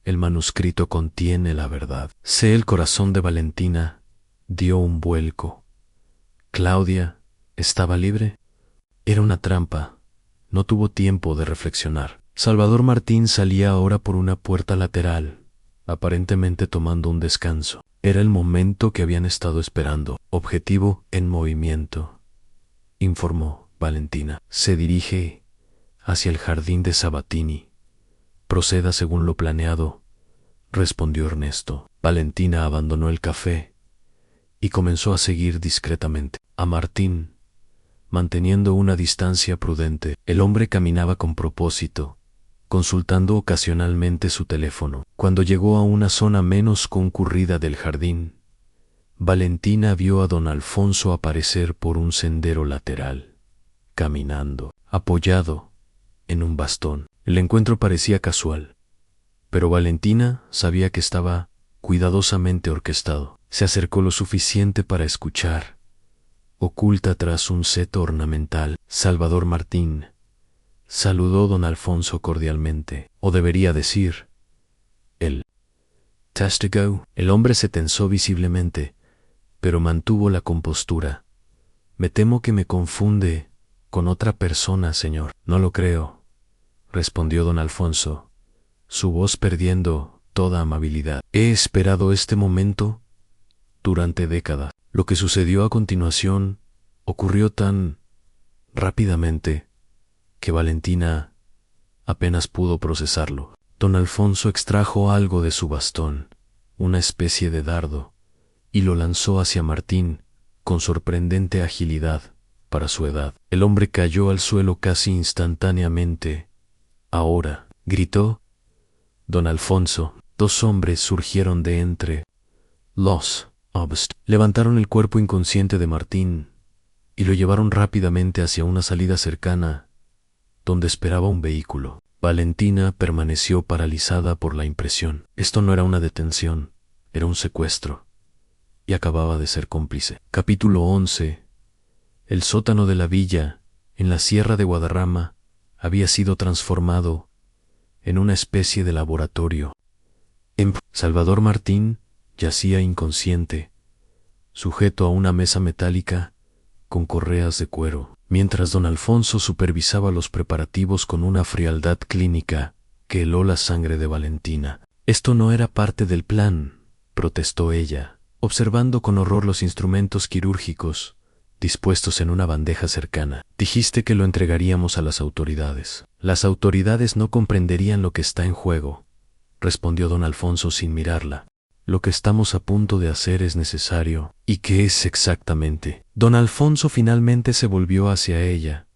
El manuscrito contiene la verdad. El corazón de Valentina dio un vuelco. ¿Claudia estaba libre? Era una trampa. No tuvo tiempo de reflexionar. Salvador Martín salía ahora por una puerta lateral, aparentemente tomando un descanso. Era el momento que habían estado esperando. Objetivo en movimiento, informó Valentina. Se dirige hacia el jardín de Sabatini. Proceda según lo planeado, respondió Ernesto. Valentina abandonó el café y comenzó a seguir discretamente a Martín, manteniendo una distancia prudente. El hombre caminaba con propósito, consultando ocasionalmente su teléfono. Cuando llegó a una zona menos concurrida del jardín, Valentina vio a don Alfonso aparecer por un sendero lateral, caminando, apoyado en un bastón. El encuentro parecía casual, pero Valentina sabía que estaba cuidadosamente orquestado. Se acercó lo suficiente para escuchar, oculta tras un seto ornamental. Salvador Martín saludó don Alfonso cordialmente, o debería decir, el testigo. El hombre se tensó visiblemente, pero mantuvo la compostura. Me temo que me confunde con otra persona, señor. No lo creo, respondió don Alfonso, su voz perdiendo toda amabilidad. He esperado este momento durante décadas. Lo que sucedió a continuación ocurrió tan rápidamente que Valentina apenas pudo procesarlo. Don Alfonso extrajo algo de su bastón, una especie de dardo, y lo lanzó hacia Martín con sorprendente agilidad para su edad. El hombre cayó al suelo casi instantáneamente. Ahora, gritó don Alfonso. Dos hombres surgieron de entre los obstáculos. Levantaron el cuerpo inconsciente de Martín y lo llevaron rápidamente hacia una salida cercana donde esperaba un vehículo. Valentina permaneció paralizada por la impresión. Esto no era una detención, era un secuestro, y acababa de ser cómplice. Capítulo 11. El sótano de la villa, en la sierra de Guadarrama, había sido transformado en una especie de laboratorio. Salvador Martín yacía inconsciente, sujeto a una mesa metálica con correas de cuero, mientras don Alfonso supervisaba los preparativos con una frialdad clínica que heló la sangre de Valentina. Esto no era parte del plan, protestó ella, observando con horror los instrumentos quirúrgicos dispuestos en una bandeja cercana. Dijiste que lo entregaríamos a las autoridades. Las autoridades no comprenderían lo que está en juego, respondió don Alfonso sin mirarla. Lo que estamos a punto de hacer es necesario. ¿Y qué es exactamente? Don Alfonso finalmente se volvió hacia ella,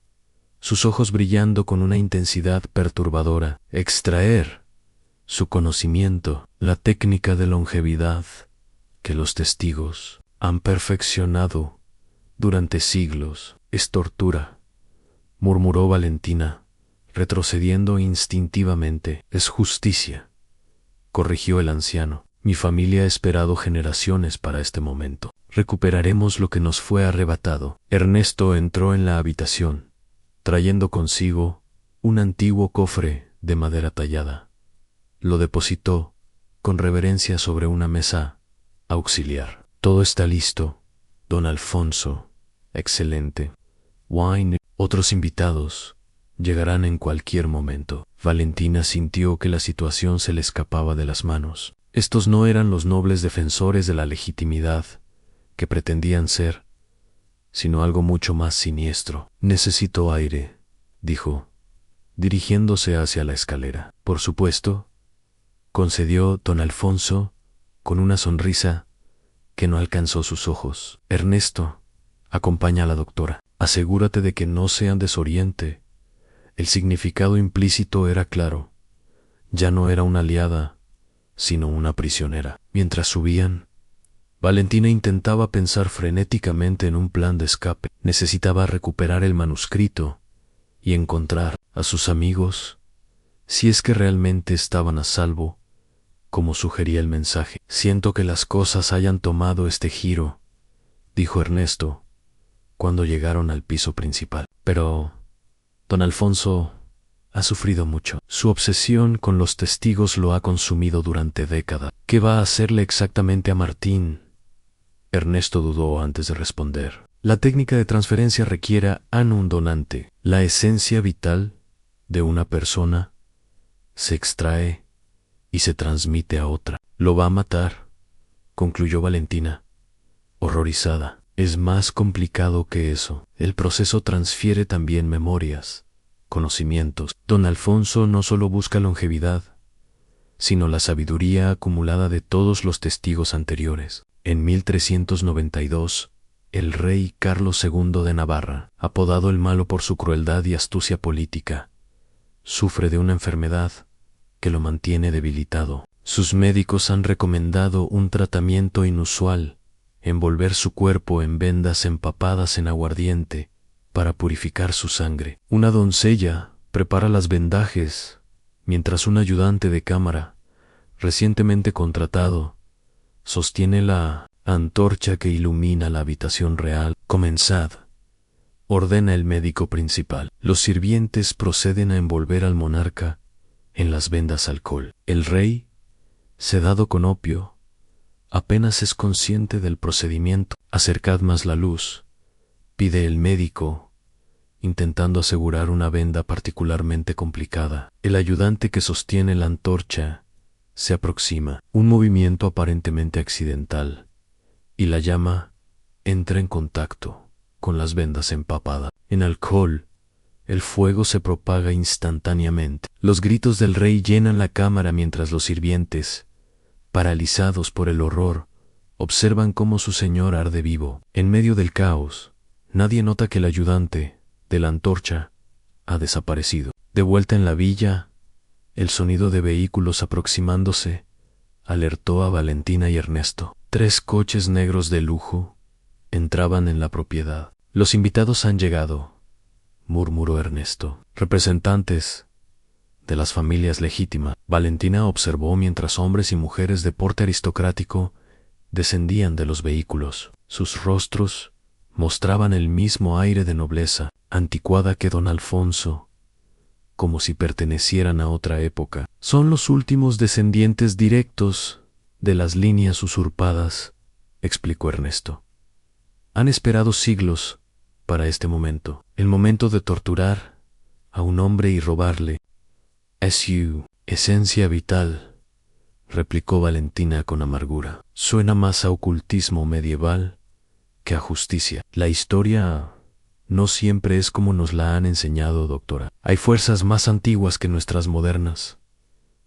sus ojos brillando con una intensidad perturbadora. Extraer su conocimiento, la técnica de longevidad que los testigos han perfeccionado durante siglos. Es tortura, murmuró Valentina, retrocediendo instintivamente. Es justicia, corrigió el anciano. Mi familia ha esperado generaciones para este momento. Recuperaremos lo que nos fue arrebatado. Ernesto entró en la habitación, trayendo consigo un antiguo cofre de madera tallada. Lo depositó con reverencia sobre una mesa auxiliar. Todo está listo, don Alfonso. Excelente. Wine. Otros invitados llegarán en cualquier momento. Valentina sintió que la situación se le escapaba de las manos. Estos no eran los nobles defensores de la legitimidad que pretendían ser, sino algo mucho más siniestro. Necesito aire, dijo, dirigiéndose hacia la escalera. Por supuesto, concedió don Alfonso con una sonrisa que no alcanzó sus ojos. Ernesto, acompaña a la doctora. Asegúrate de que no sean desoriente. El significado implícito era claro. Ya no era una aliada, sino una prisionera. Mientras subían, Valentina intentaba pensar frenéticamente en un plan de escape. Necesitaba recuperar el manuscrito y encontrar a sus amigos, si es que realmente estaban a salvo, como sugería el mensaje. Siento que las cosas hayan tomado este giro, dijo Ernesto, cuando llegaron al piso principal. Pero don Alfonso ha sufrido mucho. Su obsesión con los testigos lo ha consumido durante décadas. ¿Qué va a hacerle exactamente a Martín? Ernesto dudó antes de responder. La técnica de transferencia requiere a un donante. La esencia vital de una persona se extrae y se transmite a otra. Lo va a matar, concluyó Valentina, horrorizada. Es más complicado que eso. El proceso transfiere también memorias, conocimientos. Don Alfonso no solo busca longevidad, sino la sabiduría acumulada de todos los testigos anteriores. En 1392, el rey Carlos II de Navarra, apodado el Malo por su crueldad y astucia política, sufre de una enfermedad que lo mantiene debilitado. Sus médicos han recomendado un tratamiento inusual: envolver su cuerpo en vendas empapadas en aguardiente para purificar su sangre. Una doncella prepara las vendajes, mientras un ayudante de cámara, recientemente contratado, sostiene la antorcha que ilumina la habitación real. Comenzad, ordena el médico principal. Los sirvientes proceden a envolver al monarca en las vendas alcohol. El rey, sedado con opio, apenas es consciente del procedimiento. Acercad más la luz, pide el médico, intentando asegurar una venda particularmente complicada. El ayudante que sostiene la antorcha se aproxima, un movimiento aparentemente accidental, y la llama entra en contacto con las vendas empapadas en alcohol. El fuego se propaga instantáneamente. Los gritos del rey llenan la cámara mientras los sirvientes, paralizados por el horror, observan cómo su señor arde vivo. En medio del caos, nadie nota que el ayudante de la antorcha ha desaparecido. De vuelta en la villa, el sonido de vehículos aproximándose alertó a Valentina y Ernesto. 3 coches negros de lujo entraban en la propiedad. Los invitados han llegado, murmuró Ernesto. Representantes de las familias legítimas. Valentina observó mientras hombres y mujeres de porte aristocrático descendían de los vehículos. Sus rostros mostraban el mismo aire de nobleza anticuada que don Alfonso, como si pertenecieran a otra época. Son los últimos descendientes directos de las líneas usurpadas, explicó Ernesto. Han esperado siglos para este momento, el momento de torturar a un hombre y robarle su esencia vital, replicó Valentina con amargura. Suena más a ocultismo medieval que a justicia. La historia no siempre es como nos la han enseñado, doctora. Hay fuerzas más antiguas que nuestras modernas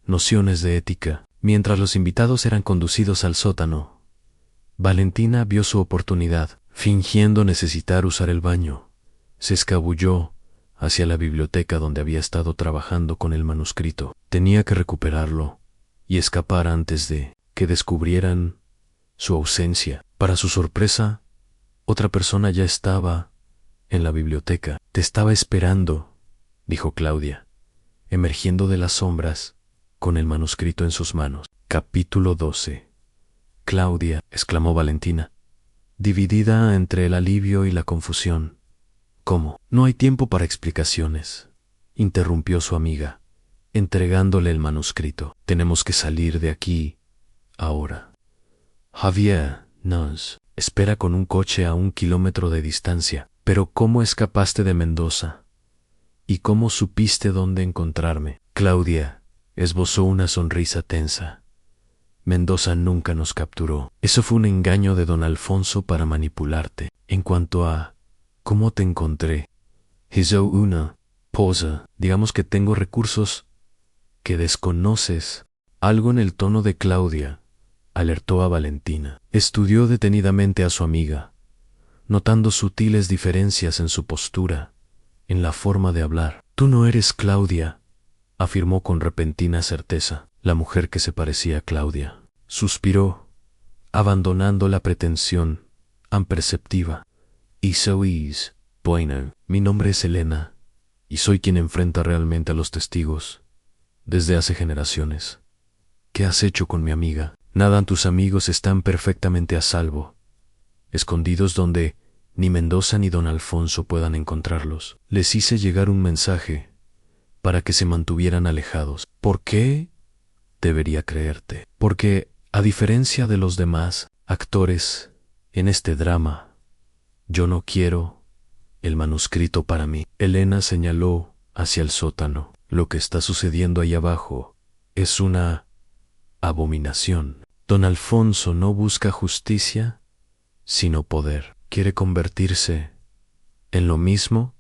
nociones de ética. Mientras los invitados eran conducidos al sótano, Valentina vio su oportunidad. Fingiendo necesitar usar el baño, se escabulló hacia la biblioteca donde había estado trabajando con el manuscrito. Tenía que recuperarlo y escapar antes de que descubrieran su ausencia. Para su sorpresa, otra persona ya estaba en la biblioteca. Te estaba esperando, dijo Claudia, emergiendo de las sombras con el manuscrito en sus manos. Capítulo 12. Claudia, exclamó Valentina, dividida entre el alivio y la confusión. ¿Cómo? No hay tiempo para explicaciones, interrumpió su amiga, entregándole el manuscrito. Tenemos que salir de aquí ahora. Javier nos espera con un coche a 1 kilómetro de distancia. Pero ¿cómo escapaste de Mendoza? ¿Y cómo supiste dónde encontrarme? Claudia esbozó una sonrisa tensa. Mendoza nunca nos capturó. Eso fue un engaño de don Alfonso para manipularte. En cuanto a cómo te encontré, hizo una pausa. Digamos que tengo recursos que desconoces. Algo en el tono de Claudia alertó a Valentina. Estudió detenidamente a su amiga, notando sutiles diferencias en su postura, en la forma de hablar. Tú no eres Claudia, afirmó con repentina certeza. La mujer que se parecía a Claudia suspiró, abandonando la pretensión imperceptiva. Y sois, bueno, mi nombre es Elena, y soy quien enfrenta realmente a los testigos desde hace generaciones. ¿Qué has hecho con mi amiga? Nada, tus amigos están perfectamente a salvo, escondidos donde ni Mendoza ni don Alfonso puedan encontrarlos. Les hice llegar un mensaje para que se mantuvieran alejados. ¿Por qué? Debería creerte. Porque, a diferencia de los demás actores en este drama, yo no quiero el manuscrito para mí. Elena señaló hacia el sótano. Lo que está sucediendo ahí abajo es una abominación. Don Alfonso no busca justicia, sino poder. Quiere convertirse en lo mismo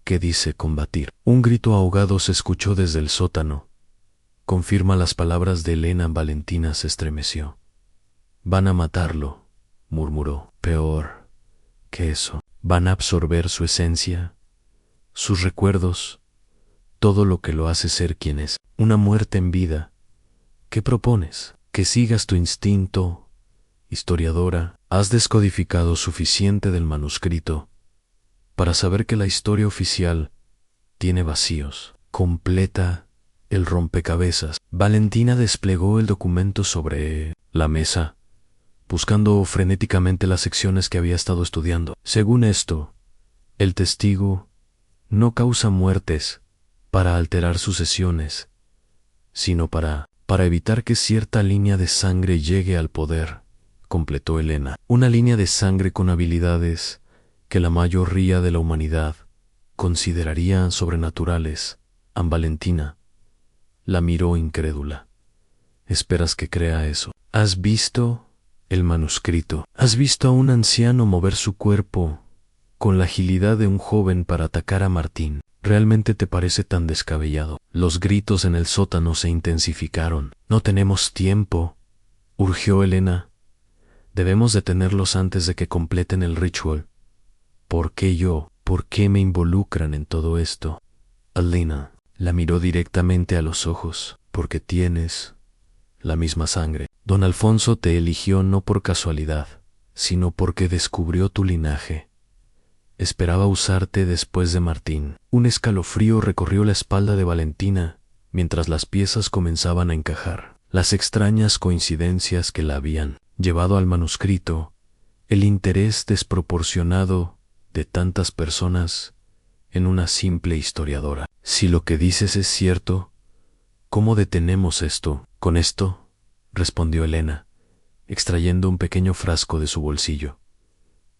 que dice combatir. Un grito ahogado se escuchó desde el sótano. Confirma las palabras de Elena. Valentina se estremeció. Van a matarlo, murmuró. Peor que eso. Van a absorber su esencia, sus recuerdos, todo lo que lo hace ser quien es. Una muerte en vida. ¿Qué propones? Que sigas tu instinto, historiadora. Has descodificado suficiente del manuscrito para saber que la historia oficial tiene vacíos. Completa el rompecabezas. Valentina desplegó el documento sobre la mesa, buscando frenéticamente las secciones que había estado estudiando. Según esto, el testigo no causa muertes para alterar sucesiones, sino para evitar que cierta línea de sangre llegue al poder, completó Elena. Una línea de sangre con habilidades que la mayoría de la humanidad consideraría sobrenaturales. Valentina la miró incrédula. ¿Esperas que crea eso? ¿Has visto el manuscrito? ¿Has visto a un anciano mover su cuerpo con la agilidad de un joven para atacar a Martín. ¿Realmente te parece tan descabellado? Los gritos en el sótano se intensificaron. No tenemos tiempo, urgió Elena. Debemos detenerlos antes de que completen el ritual. ¿Por qué yo? ¿Por qué me involucran en todo esto? Elena la miró directamente a los ojos. Porque tienes la misma sangre. Don Alfonso te eligió no por casualidad, sino porque descubrió tu linaje. Esperaba usarte después de Martín. Un escalofrío recorrió la espalda de Valentina mientras las piezas comenzaban a encajar. Las extrañas coincidencias que la habían llevado al manuscrito, el interés desproporcionado de tantas personas en una simple historiadora. Si lo que dices es cierto, ¿cómo detenemos esto? Con esto, respondió Elena, extrayendo un pequeño frasco de su bolsillo.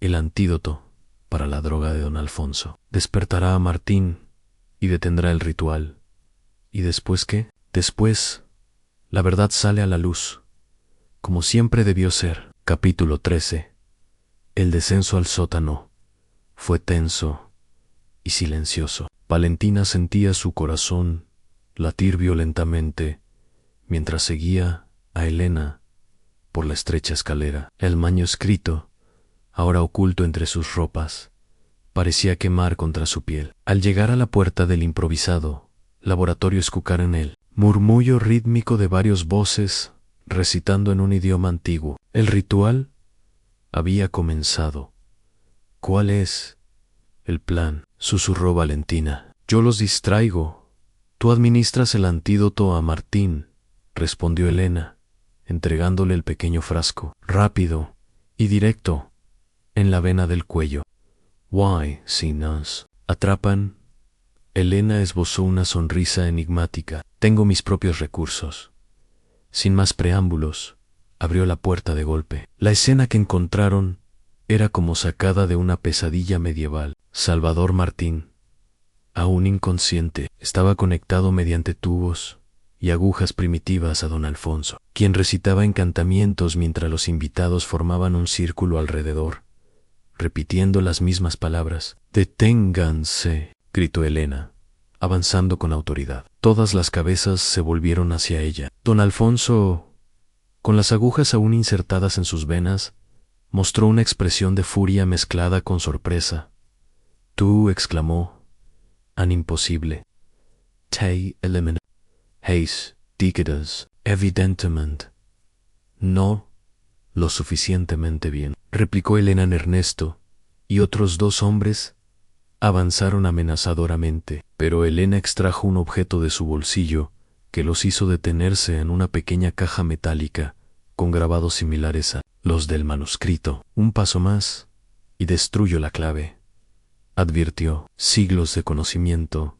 El antídoto para la droga de don Alfonso. Despertará a Martín y detendrá el ritual. ¿Y después qué? Después, la verdad sale a la luz, como siempre debió ser. Capítulo 13. El descenso al sótano fue tenso y silencioso. Valentina sentía su corazón latir violentamente mientras seguía a Elena por la estrecha escalera. El manuscrito, ahora oculto entre sus ropas, parecía quemar contra su piel. Al llegar a la puerta del improvisado laboratorio Scucarenel, murmullo rítmico de varias voces recitando en un idioma antiguo. El ritual había comenzado. ¿Cuál es el plan?, susurró Valentina. Yo los distraigo. Tú administras el antídoto a Martín, respondió Elena, entregándole el pequeño frasco. Rápido y directo, en la vena del cuello. Why, si nos atrapan? Elena esbozó una sonrisa enigmática. Tengo mis propios recursos. Sin más preámbulos, abrió la puerta de golpe. La escena que encontraron era como sacada de una pesadilla medieval. Salvador Martín, aún inconsciente, estaba conectado mediante tubos y agujas primitivas a don Alfonso, quien recitaba encantamientos mientras los invitados formaban un círculo alrededor, repitiendo las mismas palabras. «Deténganse», gritó Elena, avanzando con autoridad. Todas las cabezas se volvieron hacia ella. Don Alfonso, con las agujas aún insertadas en sus venas, mostró una expresión de furia mezclada con sorpresa. «Tú», exclamó, «an imposible. Te elimina. Heis, dígitas, evidentemente. No lo suficientemente bien», replicó Elena en Ernesto, y otros dos hombres avanzaron amenazadoramente, pero Elena extrajo un objeto de su bolsillo que los hizo detenerse en una pequeña caja metálica con grabados similares a los del manuscrito. «Un paso más y destruyo la clave», advirtió. «Siglos de conocimiento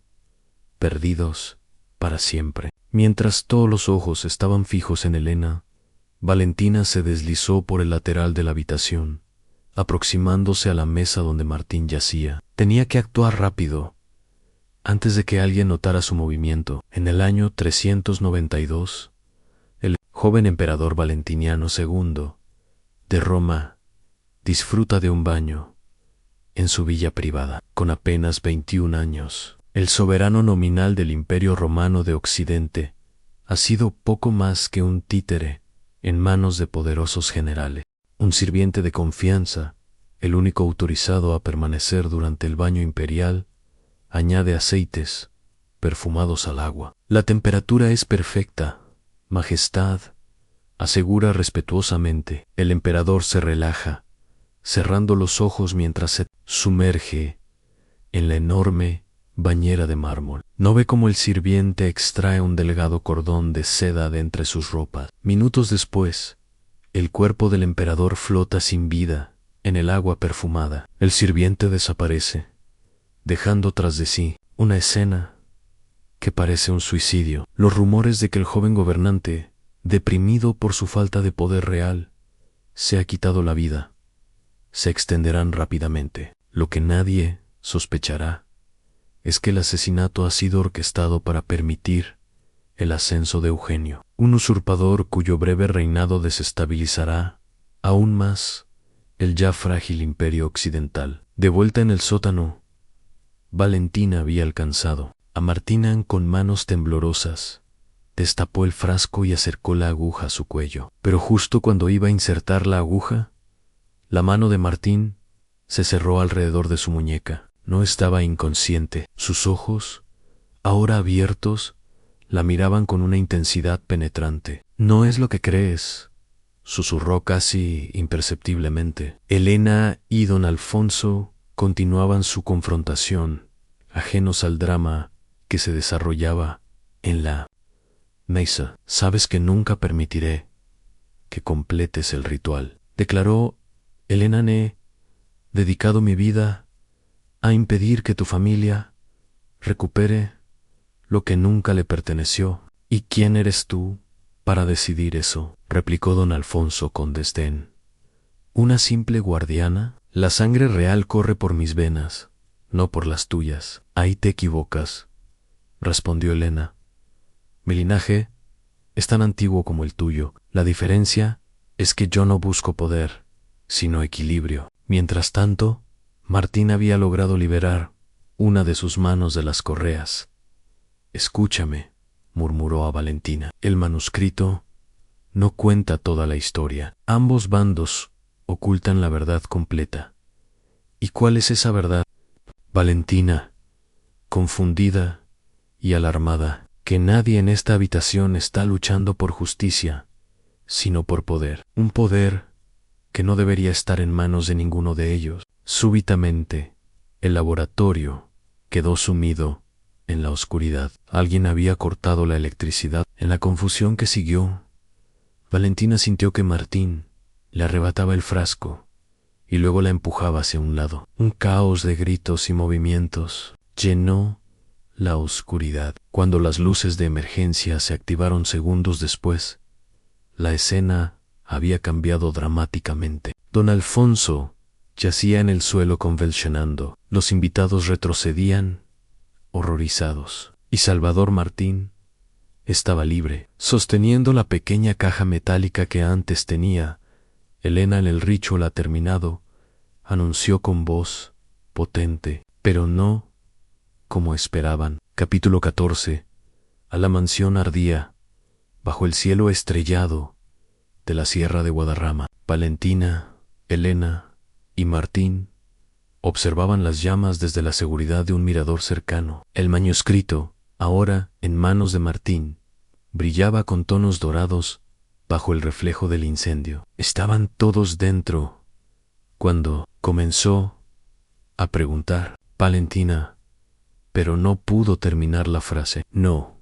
perdidos para siempre». Mientras todos los ojos estaban fijos en Elena, Valentina se deslizó por el lateral de la habitación, aproximándose a la mesa donde Martín yacía. Tenía que actuar rápido, antes de que alguien notara su movimiento. En el año 392, el joven emperador Valentiniano II de Roma disfruta de un baño en su villa privada. Con apenas 21 años, el soberano nominal del Imperio Romano de Occidente ha sido poco más que un títere en manos de poderosos generales. Un sirviente de confianza, el único autorizado a permanecer durante el baño imperial, añade aceites perfumados al agua. «La temperatura es perfecta, Majestad», asegura respetuosamente. El emperador se relaja, cerrando los ojos mientras se sumerge en la enorme bañera de mármol. No ve cómo el sirviente extrae un delgado cordón de seda de entre sus ropas. Minutos después, el cuerpo del emperador flota sin vida en el agua perfumada. El sirviente desaparece, dejando tras de sí una escena que parece un suicidio. Los rumores de que el joven gobernante, deprimido por su falta de poder real, se ha quitado la vida, se extenderán rápidamente. Lo que nadie sospechará es que el asesinato ha sido orquestado para permitir el ascenso de Eugenio, un usurpador cuyo breve reinado desestabilizará aún más el ya frágil imperio occidental. De vuelta en el sótano, Valentina había alcanzado a Martina. Con manos temblorosas destapó el frasco y acercó la aguja a su cuello. Pero justo cuando iba a insertar la aguja, la mano de Martín se cerró alrededor de su muñeca. No estaba inconsciente. Sus ojos, ahora abiertos, la miraban con una intensidad penetrante. «No es lo que crees», susurró casi imperceptiblemente. Elena y don Alfonso continuaban su confrontación, ajenos al drama que se desarrollaba en la mesa. «Sabes que nunca permitiré que completes el ritual», declaró Elena. «He dedicado mi vida a impedir que tu familia recupere lo que nunca le perteneció». «¿Y quién eres tú para decidir eso?», replicó don Alfonso con desdén. «¿Una simple guardiana? La sangre real corre por mis venas, no por las tuyas». «Ahí te equivocas», respondió Elena. «Mi linaje es tan antiguo como el tuyo. La diferencia es que yo no busco poder, sino equilibrio». Mientras tanto, Martín había logrado liberar una de sus manos de las correas. «Escúchame», murmuró a Valentina. «El manuscrito no cuenta toda la historia. Ambos bandos ocultan la verdad completa». «¿Y cuál es esa verdad?». Valentina, confundida y alarmada, «que nadie en esta habitación está luchando por justicia, sino por poder. Un poder que no debería estar en manos de ninguno de ellos». Súbitamente, el laboratorio quedó sumido en la oscuridad. Alguien había cortado la electricidad. En la confusión que siguió, Valentina sintió que Martín le arrebataba el frasco y luego la empujaba hacia un lado. Un caos de gritos y movimientos llenó la oscuridad. Cuando las luces de emergencia se activaron segundos después, la escena había cambiado dramáticamente. Don Alfonso yacía en el suelo convulsionando. Los invitados retrocedían, horrorizados, y Salvador Martín estaba libre, sosteniendo la pequeña caja metálica que antes tenía. Elena, en el ritual ha terminado, anunció con voz potente, pero no como esperaban. Capítulo 14. A la mansión ardía, bajo el cielo estrellado de la Sierra de Guadarrama. Valentina, Elena y Martín observaban las llamas desde la seguridad de un mirador cercano. El manuscrito, ahora en manos de Martín, brillaba con tonos dorados bajo el reflejo del incendio. Estaban todos dentro cuando comenzó a preguntar Valentina, pero no pudo terminar la frase. «No»,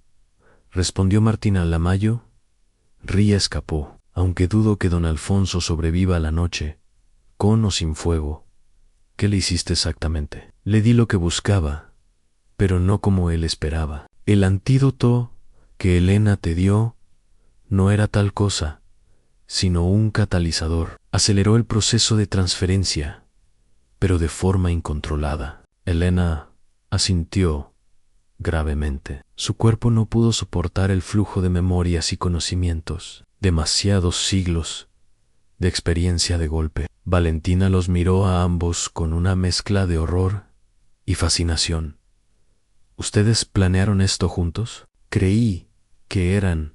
respondió Martín. «Lamayo Ría escapó, aunque dudo que don Alfonso sobreviva a la noche, con o sin fuego». «¿Qué le hiciste exactamente?». «Le di lo que buscaba, pero no como él esperaba. El antídoto que Elena te dio no era tal cosa, sino un catalizador. Aceleró el proceso de transferencia, pero de forma incontrolada». Elena asintió gravemente. Su cuerpo no pudo soportar el flujo de memorias y conocimientos. Demasiados siglos de experiencia de golpe. Valentina los miró a ambos con una mezcla de horror y fascinación. «¿Ustedes planearon esto juntos?». «Creí que eran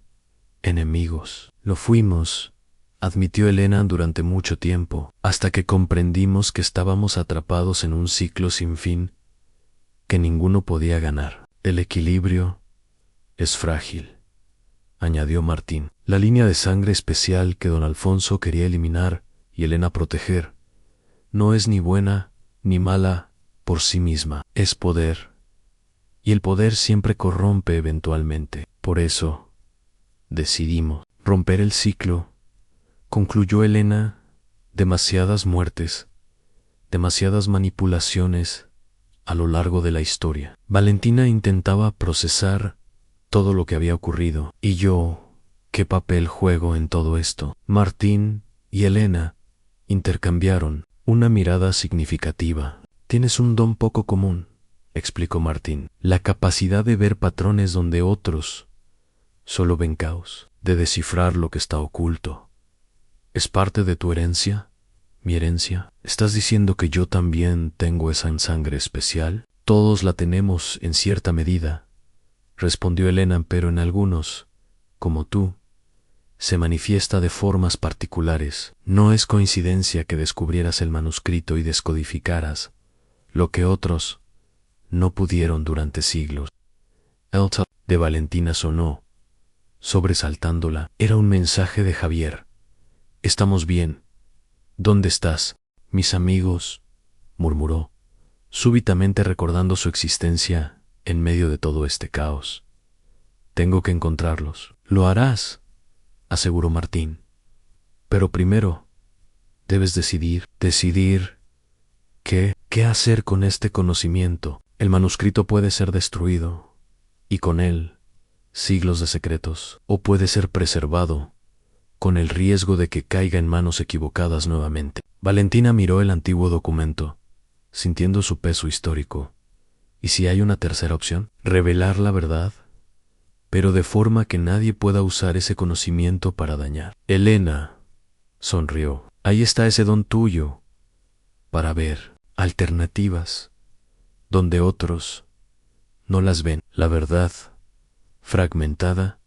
enemigos». «Lo fuimos», admitió Elena, «durante mucho tiempo, hasta que comprendimos que estábamos atrapados en un ciclo sin fin que ninguno podía ganar». «El equilibrio es frágil», añadió Martín. «La línea de sangre especial que don Alfonso quería eliminar y Elena proteger no es ni buena ni mala por sí misma. Es poder, y el poder siempre corrompe eventualmente. Por eso decidimos romper el ciclo», concluyó Elena. «Demasiadas muertes, demasiadas manipulaciones a lo largo de la historia». Valentina intentaba procesar todo lo que había ocurrido. «¿Y yo qué papel juego en todo esto?». Martín y Elena intercambiaron una mirada significativa. «Tienes un don poco común», explicó Martín. «La capacidad de ver patrones donde otros solo ven caos, de descifrar lo que está oculto. ¿Es parte de tu herencia?». ¿Mi herencia? ¿Estás diciendo que yo también tengo esa sangre especial? Todos la tenemos en cierta medida, respondió Elena, pero en algunos, como tú, se manifiesta de formas particulares. No es coincidencia que descubrieras el manuscrito y descodificaras lo que otros no pudieron durante siglos. El tal de Valentina sonó, sobresaltándola. Era un mensaje de Javier. Estamos bien. ¿Dónde estás? Mis amigos, murmuró, súbitamente recordando su existencia en medio de todo este caos. Tengo que encontrarlos. Lo harás, aseguró Martín. Pero primero, debes decidir. ¿Decidir qué? ¿Qué hacer con este conocimiento? El manuscrito puede ser destruido, y con él, siglos de secretos, o puede ser preservado, con el riesgo de que caiga en manos equivocadas nuevamente. Valentina miró el antiguo documento, sintiendo su peso histórico. ¿Y si hay una tercera opción? Revelar la verdad, pero de forma que nadie pueda usar ese conocimiento para dañar. Elena sonrió. Ahí está ese don tuyo, para ver alternativas, donde otros no las ven. La verdad, fragmentada,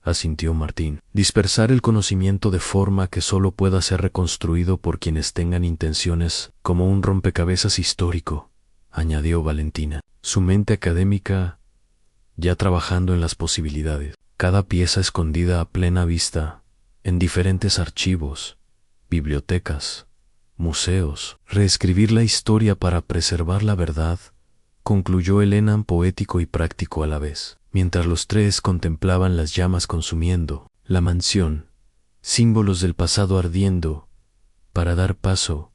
asintió Martín. Dispersar el conocimiento de forma que solo pueda ser reconstruido por quienes tengan intenciones, como un rompecabezas histórico, añadió Valentina, su mente académica ya trabajando en las posibilidades. Cada pieza escondida a plena vista, en diferentes archivos, bibliotecas, museos. Reescribir la historia para preservar la verdad, concluyó Elena, poético y práctico a la vez. Mientras los tres contemplaban las llamas consumiendo la mansión, símbolos del pasado ardiendo, para dar paso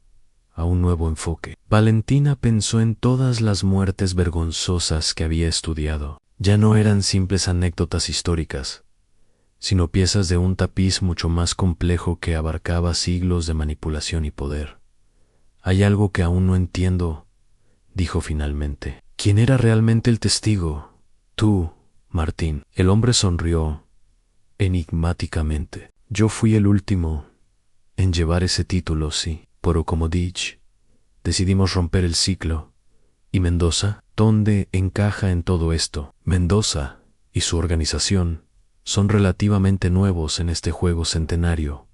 a un nuevo enfoque. Valentina pensó en todas las muertes vergonzosas que había estudiado. Ya no eran simples anécdotas históricas, sino piezas de un tapiz mucho más complejo que abarcaba siglos de manipulación y poder. Hay algo que aún no entiendo, dijo finalmente. ¿Quién era realmente el testigo? Tú, Martín. El hombre sonrió enigmáticamente. Yo fui el último en llevar ese título, sí, pero como dije, decidimos romper el ciclo. ¿Y Mendoza? ¿Dónde encaja en todo esto? Mendoza y su organización son relativamente nuevos en este juego centenario,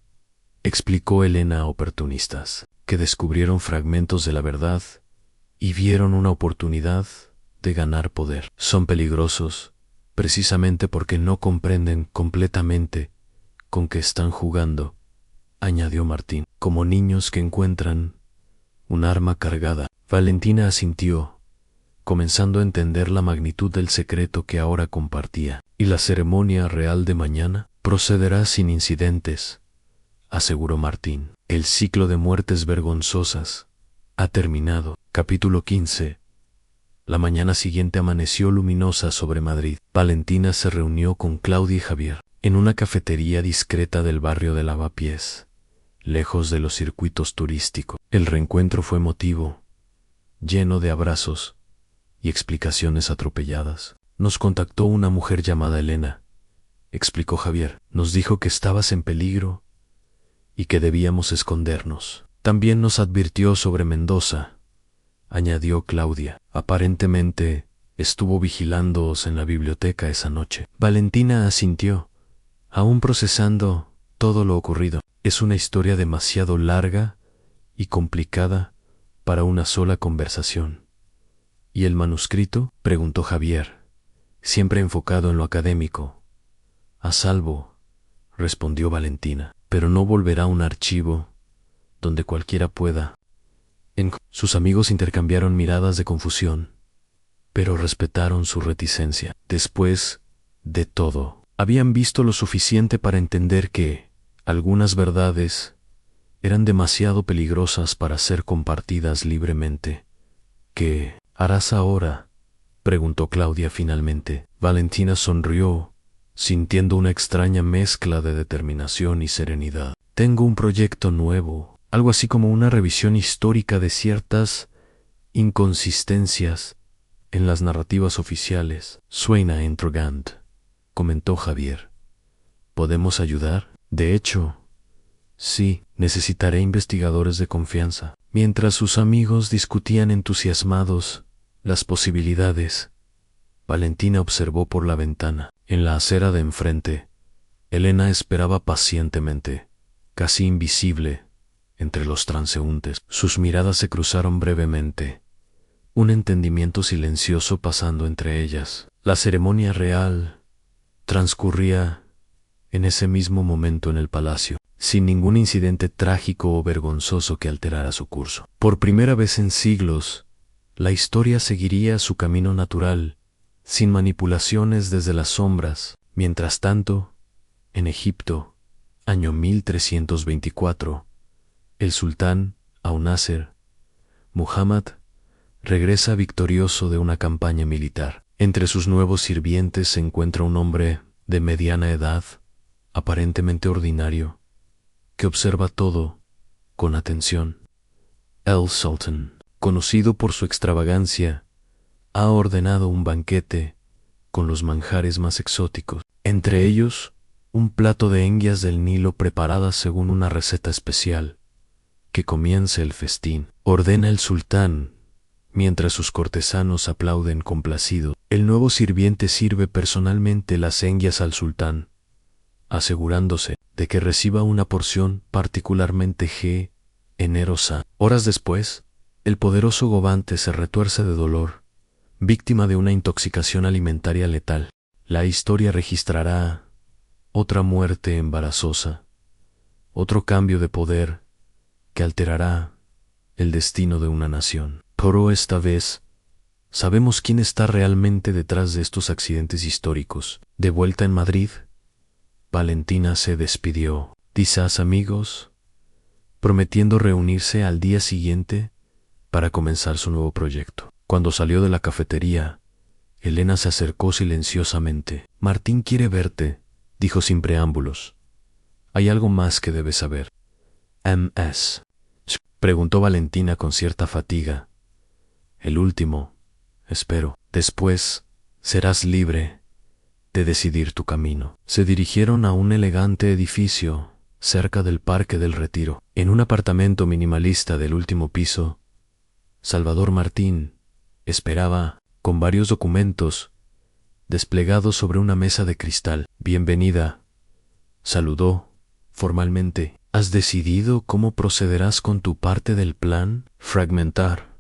explicó Elena a oportunistas, que descubrieron fragmentos de la verdad y vieron una oportunidad de ganar poder. Son peligrosos, precisamente porque no comprenden completamente con qué están jugando, añadió Martín, como niños que encuentran un arma cargada. Valentina asintió, comenzando a entender la magnitud del secreto que ahora compartía. ¿Y la ceremonia real de mañana? Procederá sin incidentes, aseguró Martín. El ciclo de muertes vergonzosas ha terminado. Capítulo 15. La mañana siguiente amaneció luminosa sobre Madrid. Valentina se reunió con Claudia y Javier en una cafetería discreta del barrio de Lavapiés, lejos de los circuitos turísticos. El reencuentro fue emotivo, lleno de abrazos y explicaciones atropelladas. Nos contactó una mujer llamada Elena, explicó Javier. Nos dijo que estabas en peligro y que debíamos escondernos. También nos advirtió sobre Mendoza, añadió Claudia. Aparentemente estuvo vigilándoos en la biblioteca esa noche. Valentina asintió, aún procesando todo lo ocurrido. Es una historia demasiado larga y complicada para una sola conversación. ¿Y el manuscrito? Preguntó Javier, siempre enfocado en lo académico. A salvo, respondió Valentina, pero no volverá a un archivo donde cualquiera pueda. Sus amigos intercambiaron miradas de confusión, pero respetaron su reticencia. Después de todo, habían visto lo suficiente para entender que algunas verdades eran demasiado peligrosas para ser compartidas libremente. ¿Qué harás ahora?, preguntó Claudia finalmente. Valentina sonrió, sintiendo una extraña mezcla de determinación y serenidad. Tengo un proyecto nuevo, algo así como una revisión histórica de ciertas inconsistencias en las narrativas oficiales. Suena intrigante, comentó Javier. ¿Podemos ayudar? De hecho, Sí, necesitaré investigadores de confianza. Mientras sus amigos discutían entusiasmados las posibilidades, Valentina observó por la ventana. En la acera de enfrente, Elena esperaba pacientemente, casi invisible, entre los transeúntes. Sus miradas se cruzaron brevemente, un entendimiento silencioso pasando entre ellas. La ceremonia real transcurría en ese mismo momento en el palacio, sin ningún incidente trágico o vergonzoso que alterara su curso. Por primera vez en siglos, la historia seguiría su camino natural, sin manipulaciones desde las sombras. Mientras tanto, en Egipto, año 1324, el sultán Au-Nasser Muhammad regresa victorioso de una campaña militar. Entre sus nuevos sirvientes se encuentra un hombre de mediana edad, aparentemente ordinario, que observa todo con atención. El sultán, conocido por su extravagancia, ha ordenado un banquete con los manjares más exóticos, entre ellos un plato de enguias del Nilo preparadas según una receta especial. Que comience el festín, ordena el sultán, mientras sus cortesanos aplauden complacidos. El nuevo sirviente sirve personalmente las enguias al sultán, asegurándose de que reciba una porción particularmente generosa. Horas después, el poderoso gobante se retuerce de dolor, víctima de una intoxicación alimentaria letal. La historia registrará otra muerte embarazosa, otro cambio de poder que alterará el destino de una nación. Pero esta vez, sabemos quién está realmente detrás de estos accidentes históricos. De vuelta en Madrid, Valentina se despidió, quizás amigos, prometiendo reunirse al día siguiente para comenzar su nuevo proyecto. Cuando salió de la cafetería, Elena se acercó silenciosamente. Martín quiere verte, dijo sin preámbulos. Hay algo más que debes saber. ¿MS? Preguntó Valentina con cierta fatiga. El último, espero. Después, serás libre de decidir tu camino. Se dirigieron a un elegante edificio cerca del Parque del Retiro. En un apartamento minimalista del último piso, Salvador Martín esperaba, con varios documentos desplegados sobre una mesa de cristal. Bienvenida, saludó formalmente. ¿Has decidido cómo procederás con tu parte del plan? Fragmentar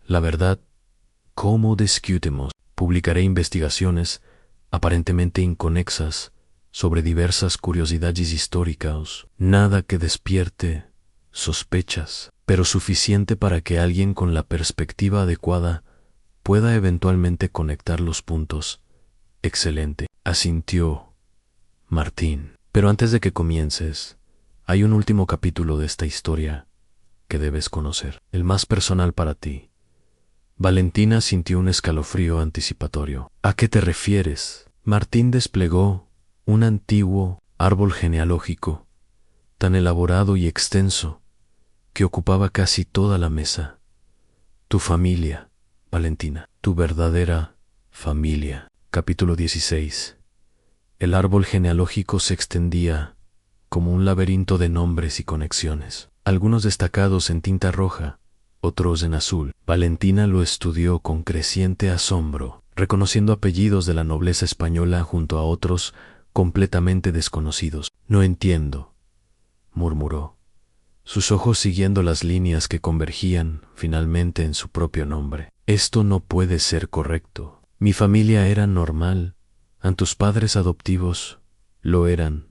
la verdad. ¿Cómo discutimos? Publicaré investigaciones aparentemente inconexas sobre diversas curiosidades históricas. Nada que despierte sospechas, pero suficiente para que alguien con la perspectiva adecuada pueda eventualmente conectar los puntos. Excelente, asintió Martín. Pero antes de que comiences, hay un último capítulo de esta historia que debes conocer, el más personal para ti. Valentina sintió un escalofrío anticipatorio. ¿A qué te refieres? Martín desplegó un antiguo árbol genealógico, tan elaborado y extenso, que ocupaba casi toda la mesa. Tu familia, Valentina, tu verdadera familia. Capítulo 16. El árbol genealógico se extendía como un laberinto de nombres y conexiones, algunos destacados en tinta roja, otros en azul. Valentina lo estudió con creciente asombro, reconociendo apellidos de la nobleza española junto a otros completamente desconocidos. No entiendo, murmuró, sus ojos siguiendo las líneas que convergían finalmente en su propio nombre. Esto no puede ser correcto. Mi familia era normal. Tus padres adoptivos lo eran,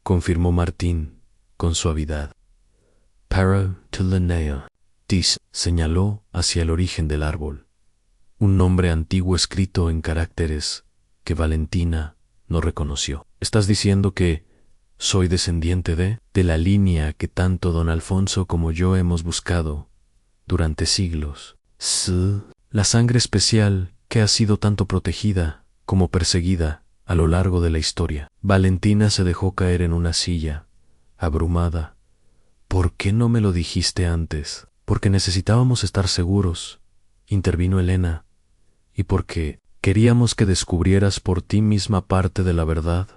confirmó Martín con suavidad. Para-Tilinea. Tis señaló hacia el origen del árbol, un nombre antiguo escrito en caracteres que Valentina no reconoció. ¿Estás diciendo que soy descendiente de la línea que tanto don Alfonso como yo hemos buscado durante siglos? Sí, la sangre especial que ha sido tanto protegida como perseguida a lo largo de la historia. Valentina se dejó caer en una silla, abrumada. ¿Por qué no me lo dijiste antes? Porque necesitábamos estar seguros, intervino Elena, y porque queríamos que descubrieras por ti misma parte de la verdad,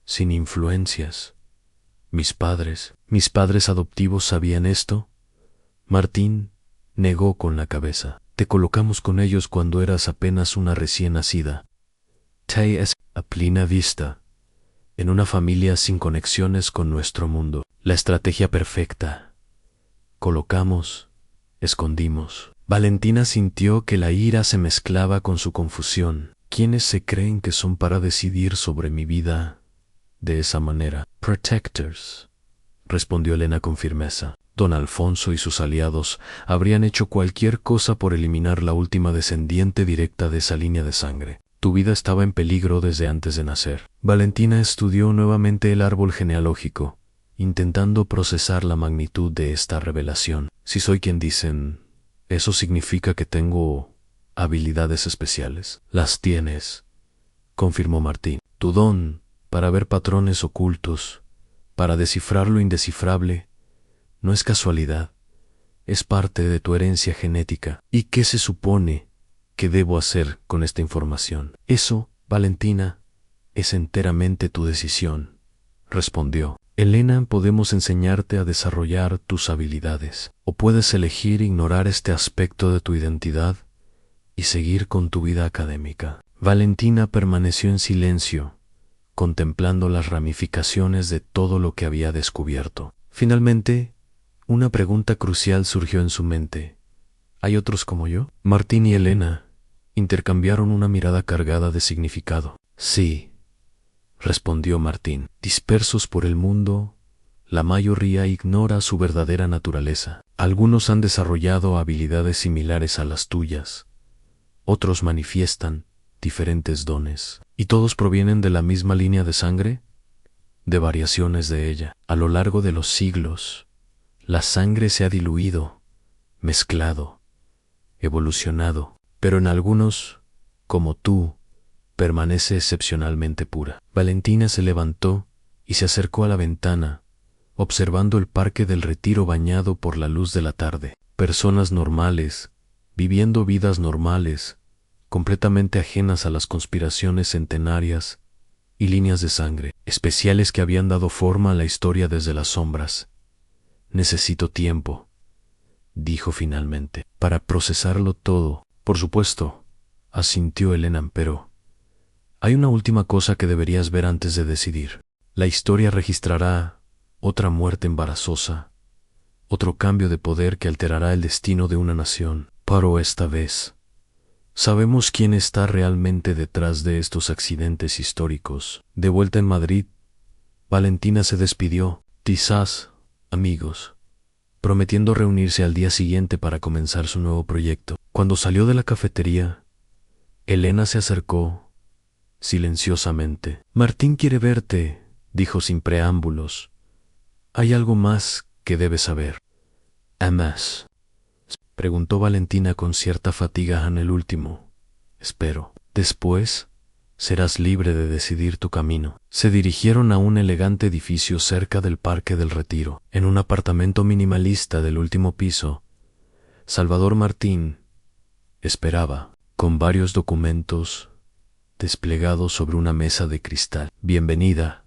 sin influencias. Mis padres adoptivos sabían esto. Martín negó con la cabeza. Te colocamos con ellos cuando eras apenas una recién nacida. T.S. a plena vista, en una familia sin conexiones con nuestro mundo. La estrategia perfecta. Colocamos, escondimos. Valentina sintió que la ira se mezclaba con su confusión. ¿Quiénes se creen que son para decidir sobre mi vida de esa manera? Protectors, respondió Elena con firmeza. Don Alfonso y sus aliados habrían hecho cualquier cosa por eliminar la última descendiente directa de esa línea de sangre. Tu vida estaba en peligro desde antes de nacer. Valentina estudió nuevamente el árbol genealógico, intentando procesar la magnitud de esta revelación. Si soy quien dicen, ¿eso significa que tengo habilidades especiales? Las tienes, confirmó Martín. Tu don para ver patrones ocultos, para descifrar lo indescifrable, no es casualidad, es parte de tu herencia genética. ¿Y qué se supone que debo hacer con esta información? Eso, Valentina, es enteramente tu decisión, respondió. Elena, podemos enseñarte a desarrollar tus habilidades, o puedes elegir ignorar este aspecto de tu identidad y seguir con tu vida académica. Valentina permaneció en silencio, contemplando las ramificaciones de todo lo que había descubierto. Finalmente, una pregunta crucial surgió en su mente. ¿Hay otros como yo? Martín y Elena intercambiaron una mirada cargada de significado. Sí, respondió Martín. Dispersos por el mundo, la mayoría ignora su verdadera naturaleza. Algunos han desarrollado habilidades similares a las tuyas. Otros manifiestan diferentes dones. ¿Y todos provienen de la misma línea de sangre? De variaciones de ella. A lo largo de los siglos, la sangre se ha diluido, mezclado, evolucionado, pero en algunos, como tú, permanece excepcionalmente pura. Valentina se levantó y se acercó a la ventana, observando el Parque del Retiro bañado por la luz de la tarde. Personas normales, viviendo vidas normales, completamente ajenas a las conspiraciones centenarias y líneas de sangre, especiales que habían dado forma a la historia desde las sombras. Necesito tiempo, dijo finalmente, para procesarlo todo. Por supuesto, asintió Elena, pero hay una última cosa que deberías ver antes de decidir. La historia registrará otra muerte embarazosa, otro cambio de poder que alterará el destino de una nación. Pero esta vez, sabemos quién está realmente detrás de estos accidentes históricos. De vuelta en Madrid, Valentina se despidió. Quizás, amigos, prometiendo reunirse al día siguiente para comenzar su nuevo proyecto. Cuando salió de la cafetería, Elena se acercó silenciosamente. Martín quiere verte, dijo sin preámbulos. Hay algo más que debes saber. ¿Amas? Preguntó Valentina con cierta fatiga en el último. Espero. Después, serás libre de decidir tu camino. Se dirigieron a un elegante edificio cerca del Parque del Retiro. En un apartamento minimalista del último piso, Salvador Martín esperaba, con varios documentos desplegados sobre una mesa de cristal. Bienvenida,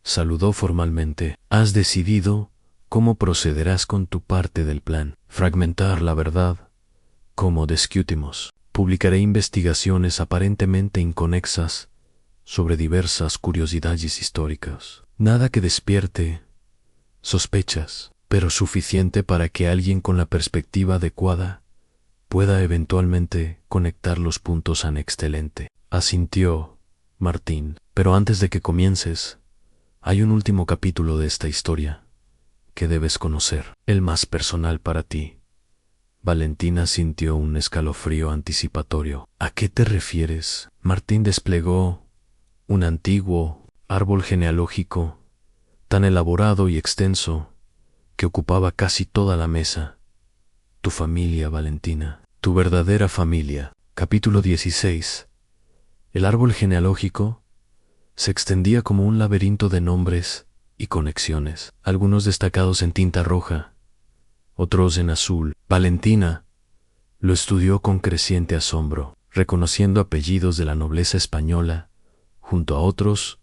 saludó formalmente. ¿Has decidido cómo procederás con tu parte del plan? Fragmentar la verdad, como discutimos. Publicaré investigaciones aparentemente inconexas sobre diversas curiosidades históricas. Nada que despierte sospechas, pero suficiente para que alguien con la perspectiva adecuada pueda eventualmente conectar los puntos an excelente. Asintió Martín. Pero antes de que comiences, hay un último capítulo de esta historia que debes conocer, el más personal para ti. Valentina sintió un escalofrío anticipatorio. ¿A qué te refieres? Martín desplegó un antiguo árbol genealógico tan elaborado y extenso que ocupaba casi toda la mesa. Tu familia, Valentina, tu verdadera familia. Capítulo 16. El árbol genealógico se extendía como un laberinto de nombres y conexiones, algunos destacados en tinta roja, otros en azul. Valentina lo estudió con creciente asombro, reconociendo apellidos de la nobleza española junto a otros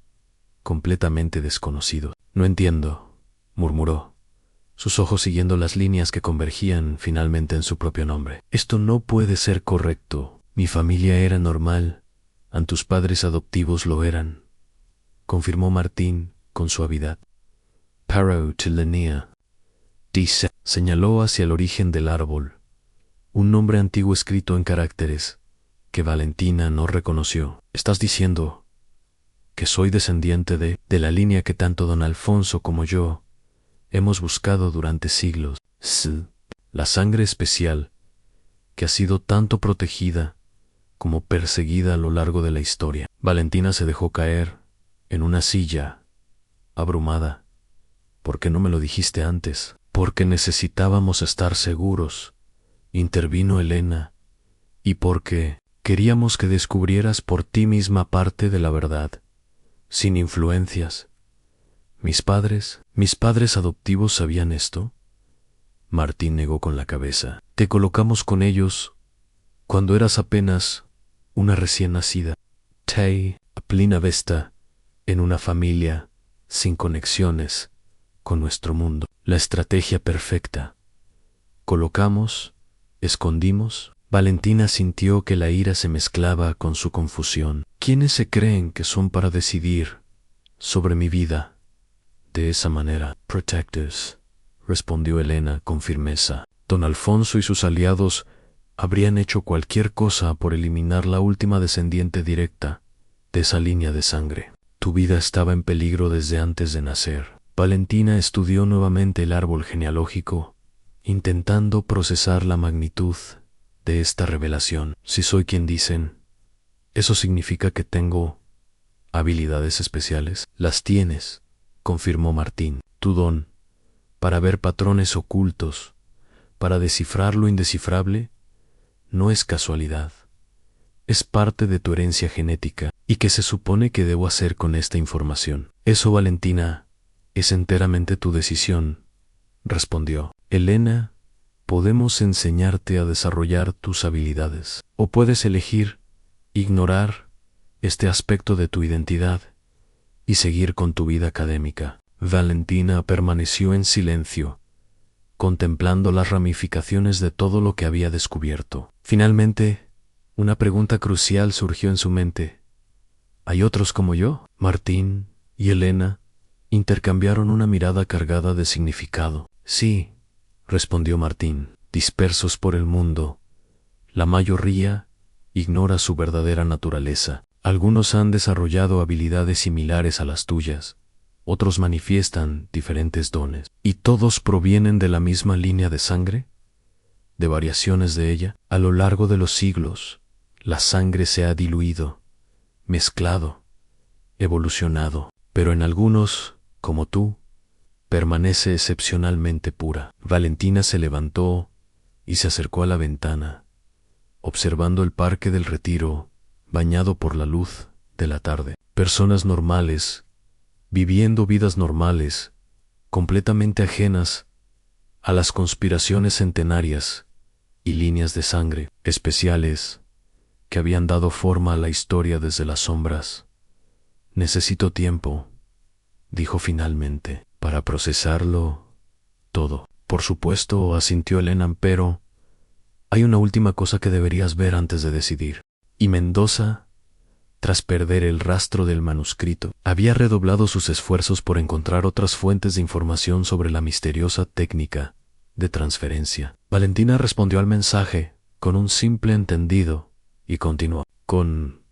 completamente desconocidos. No entiendo, murmuró, sus ojos siguiendo las líneas que convergían finalmente en su propio nombre. Esto no puede ser correcto. Mi familia era normal. Tus padres adoptivos lo eran, confirmó Martín con suavidad. Parotilenea, dice, señaló hacia el origen del árbol, un nombre antiguo escrito en caracteres que Valentina no reconoció. ¿Estás diciendo que soy descendiente de la línea que tanto don Alfonso como yo hemos buscado durante siglos? Sí, la sangre especial que ha sido tanto protegida como perseguida a lo largo de la historia. Valentina se dejó caer en una silla, abrumada. ¿Por qué no me lo dijiste antes? Porque necesitábamos estar seguros, intervino Elena, y porque queríamos que descubrieras por ti misma parte de la verdad, sin influencias. Mis padres adoptivos sabían esto. Martín negó con la cabeza. Te colocamos con ellos cuando eras apenas una recién nacida. Te, a plena vista, en una familia sin conexiones con nuestro mundo. La estrategia perfecta. Colocamos, escondimos. Valentina sintió que la ira se mezclaba con su confusión. ¿Quiénes se creen que son para decidir sobre mi vida de esa manera? Protectors, respondió Elena con firmeza. Don Alfonso y sus aliados habrían hecho cualquier cosa por eliminar la última descendiente directa de esa línea de sangre. Tu vida estaba en peligro desde antes de nacer. Valentina estudió nuevamente el árbol genealógico, intentando procesar la magnitud de esta revelación. Si soy quien dicen, ¿eso significa que tengo habilidades especiales? Las tienes, confirmó Martín. Tu don para ver patrones ocultos, para descifrar lo indescifrable, no es casualidad. Es parte de tu herencia genética. ¿Y qué se supone que debo hacer con esta información? Eso, Valentina, es enteramente tu decisión, respondió. Elena, podemos enseñarte a desarrollar tus habilidades, o puedes elegir ignorar este aspecto de tu identidad y seguir con tu vida académica. Valentina permaneció en silencio, contemplando las ramificaciones de todo lo que había descubierto. Finalmente, una pregunta crucial surgió en su mente. ¿Hay otros como yo? Martín y Elena intercambiaron una mirada cargada de significado. Sí, respondió Martín, dispersos por el mundo. La mayoría ignora su verdadera naturaleza. Algunos han desarrollado habilidades similares a las tuyas, otros manifiestan diferentes dones. ¿Y todos provienen de la misma línea de sangre? ¿De variaciones de ella? A lo largo de los siglos, la sangre se ha diluido, mezclado, evolucionado, pero en algunos, como tú, permanece excepcionalmente pura. Valentina se levantó y se acercó a la ventana, observando el Parque del Retiro, bañado por la luz de la tarde. Personas normales, viviendo vidas normales, completamente ajenas a las conspiraciones centenarias y líneas de sangre especiales que habían dado forma a la historia desde las sombras. Necesito tiempo, dijo finalmente, para procesarlo todo. Por supuesto, asintió Elena, pero hay una última cosa que deberías ver antes de decidir. Y Mendoza, tras perder el rastro del manuscrito, había redoblado sus esfuerzos por encontrar otras fuentes de información sobre la misteriosa técnica de transferencia. Valentina respondió al mensaje con un simple entendido y continuó. Con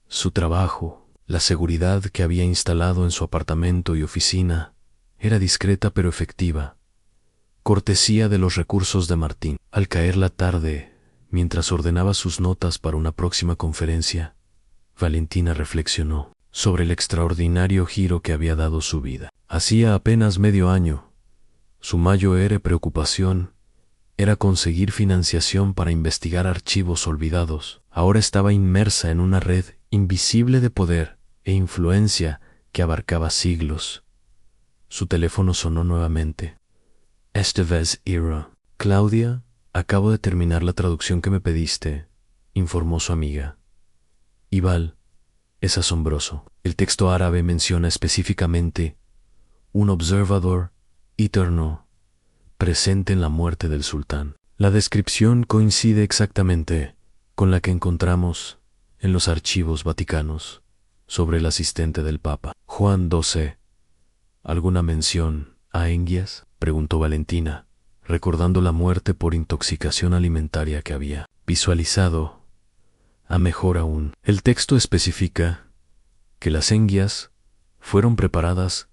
su trabajo, la seguridad que había instalado en su apartamento y oficina era discreta pero efectiva, cortesía de los recursos de Martín. Al caer la tarde, mientras ordenaba sus notas para una próxima conferencia, Valentina reflexionó sobre el extraordinario giro que había dado su vida. Hacía apenas medio año, su mayor preocupación era conseguir financiación para investigar archivos olvidados. Ahora estaba inmersa en una red invisible de poder e influencia que abarcaba siglos. Su teléfono sonó nuevamente. Esta vez era. Claudia, acabo de terminar la traducción que me pediste, informó su amiga. Ibal, es asombroso. El texto árabe menciona específicamente un observador eterno, presente en la muerte del sultán. La descripción coincide exactamente con la que encontramos en los archivos vaticanos sobre el asistente del Papa. Juan XII. ¿Alguna mención a Enguías?, preguntó Valentina, recordando la muerte por intoxicación alimentaria que había visualizado. A mejor aún, el texto especifica que las enguías fueron preparadas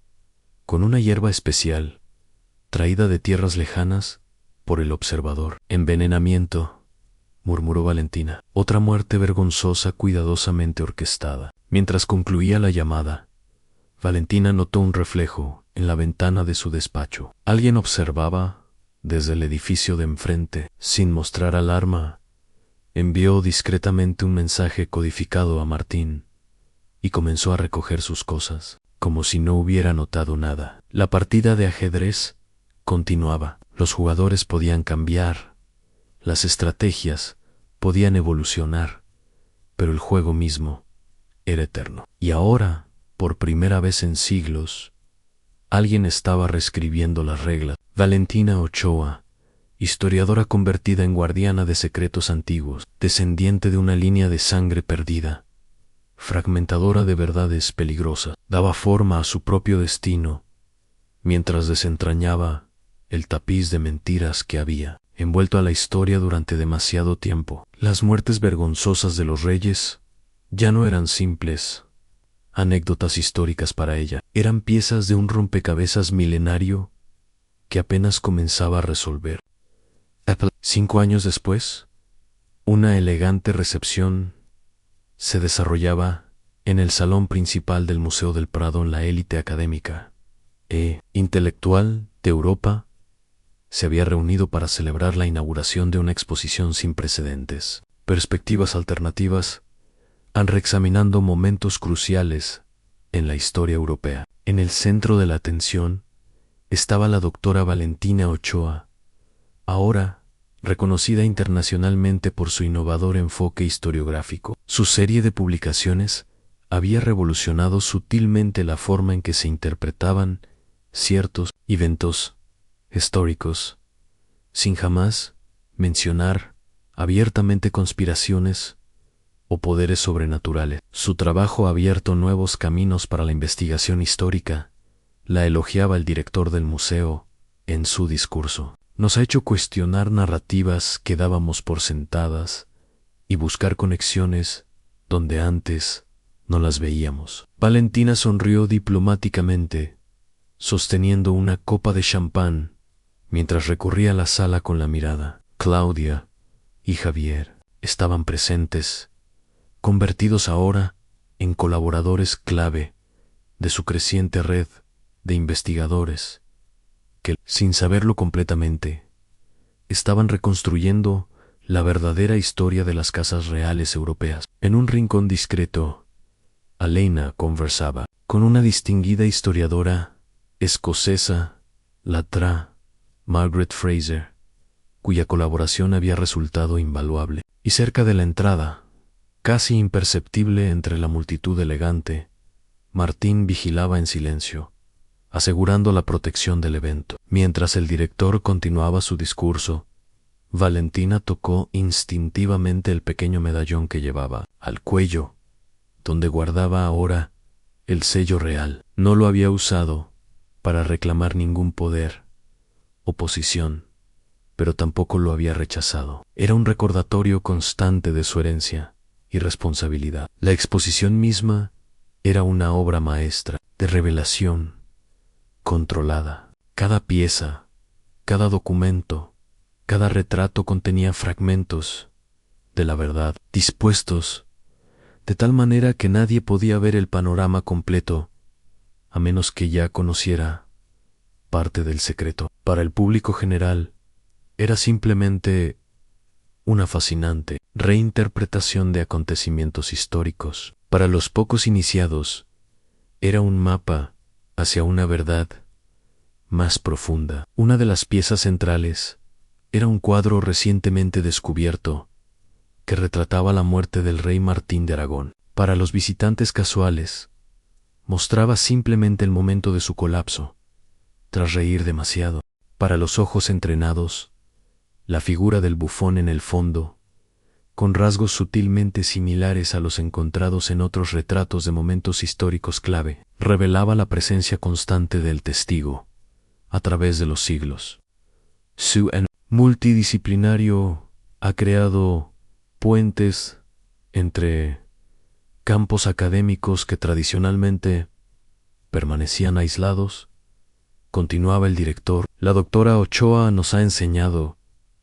con una hierba especial, traída de tierras lejanas por el observador. Envenenamiento, murmuró Valentina. Otra muerte vergonzosa cuidadosamente orquestada. Mientras concluía la llamada, Valentina notó un reflejo en la ventana de su despacho. Alguien observaba desde el edificio de enfrente. Sin mostrar alarma, envió discretamente un mensaje codificado a Martín y comenzó a recoger sus cosas, como si no hubiera notado nada. La partida de ajedrez continuaba. Los jugadores podían cambiar, las estrategias podían evolucionar, pero el juego mismo era eterno. Y ahora, por primera vez en siglos, alguien estaba reescribiendo las reglas. Valentina Ochoa, historiadora convertida en guardiana de secretos antiguos, descendiente de una línea de sangre perdida, fragmentadora de verdades peligrosas, daba forma a su propio destino, mientras desentrañaba el tapiz de mentiras que había envuelto a la historia durante demasiado tiempo. Las muertes vergonzosas de los reyes ya no eran simples anécdotas históricas para ella, eran piezas de un rompecabezas milenario que apenas comenzaba a resolver. 5 años después, una elegante recepción se desarrollaba en el salón principal del Museo del Prado. En la élite académica e intelectual de Europa se había reunido para celebrar la inauguración de una exposición sin precedentes. Perspectivas alternativas, reexaminando momentos cruciales en la historia europea. En el centro de la atención estaba la doctora Valentina Ochoa, ahora reconocida internacionalmente por su innovador enfoque historiográfico. Su serie de publicaciones había revolucionado sutilmente la forma en que se interpretaban ciertos eventos históricos, sin jamás mencionar abiertamente conspiraciones o poderes sobrenaturales. Su trabajo ha abierto nuevos caminos para la investigación histórica, la elogiaba el director del museo en su discurso. Nos ha hecho cuestionar narrativas que dábamos por sentadas y buscar conexiones donde antes no las veíamos. Valentina sonrió diplomáticamente, sosteniendo una copa de champán, mientras recorría la sala con la mirada. Claudia y Javier estaban presentes, convertidos ahora en colaboradores clave de su creciente red de investigadores que, sin saberlo completamente, estaban reconstruyendo la verdadera historia de las casas reales europeas. En un rincón discreto, Elena conversaba con una distinguida historiadora escocesa, la Tra. Margaret Fraser, cuya colaboración había resultado invaluable. Y cerca de la entrada, casi imperceptible entre la multitud elegante, Martín vigilaba en silencio, asegurando la protección del evento. Mientras el director continuaba su discurso, Valentina tocó instintivamente el pequeño medallón que llevaba al cuello, donde guardaba ahora el sello real. No lo había usado para reclamar ningún poder o posición, pero tampoco lo había rechazado. Era un recordatorio constante de su herencia y responsabilidad. La exposición misma era una obra maestra de revelación controlada. Cada pieza, cada documento, cada retrato contenía fragmentos de la verdad, dispuestos de tal manera que nadie podía ver el panorama completo, a menos que ya conociera parte del secreto. Para el público general, era simplemente una fascinante reinterpretación de acontecimientos históricos. Para los pocos iniciados, era un mapa hacia una verdad más profunda. Una de las piezas centrales era un cuadro recientemente descubierto que retrataba la muerte del rey Martín de Aragón. Para los visitantes casuales, mostraba simplemente el momento de su colapso, tras reír demasiado. Para los ojos entrenados, la figura del bufón en el fondo, con rasgos sutilmente similares a los encontrados en otros retratos de momentos históricos clave, revelaba la presencia constante del testigo a través de los siglos. Su multidisciplinario ha creado puentes entre campos académicos que tradicionalmente permanecían aislados. Continuaba el director. La doctora Ochoa nos ha enseñado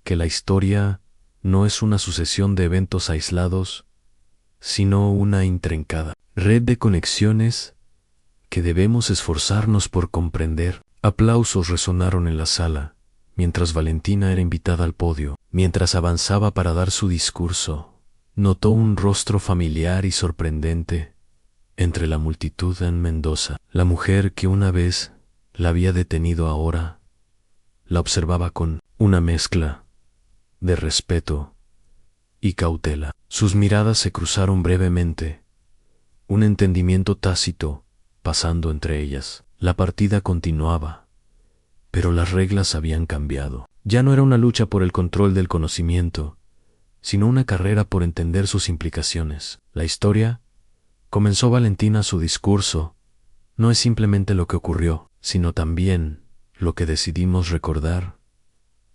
que la historia no es una sucesión de eventos aislados, sino una intrincada red de conexiones que debemos esforzarnos por comprender. Aplausos resonaron en la sala, mientras Valentina era invitada al podio. Mientras avanzaba para dar su discurso, notó un rostro familiar y sorprendente entre la multitud en Mendoza. La mujer que una vez la había detenido ahora la observaba con una mezcla de respeto y cautela. Sus miradas se cruzaron brevemente, un entendimiento tácito pasando entre ellas. La partida continuaba, pero las reglas habían cambiado. Ya no era una lucha por el control del conocimiento, sino una carrera por entender sus implicaciones. La historia, comenzó Valentina su discurso, no es simplemente lo que ocurrió, sino también lo que decidimos recordar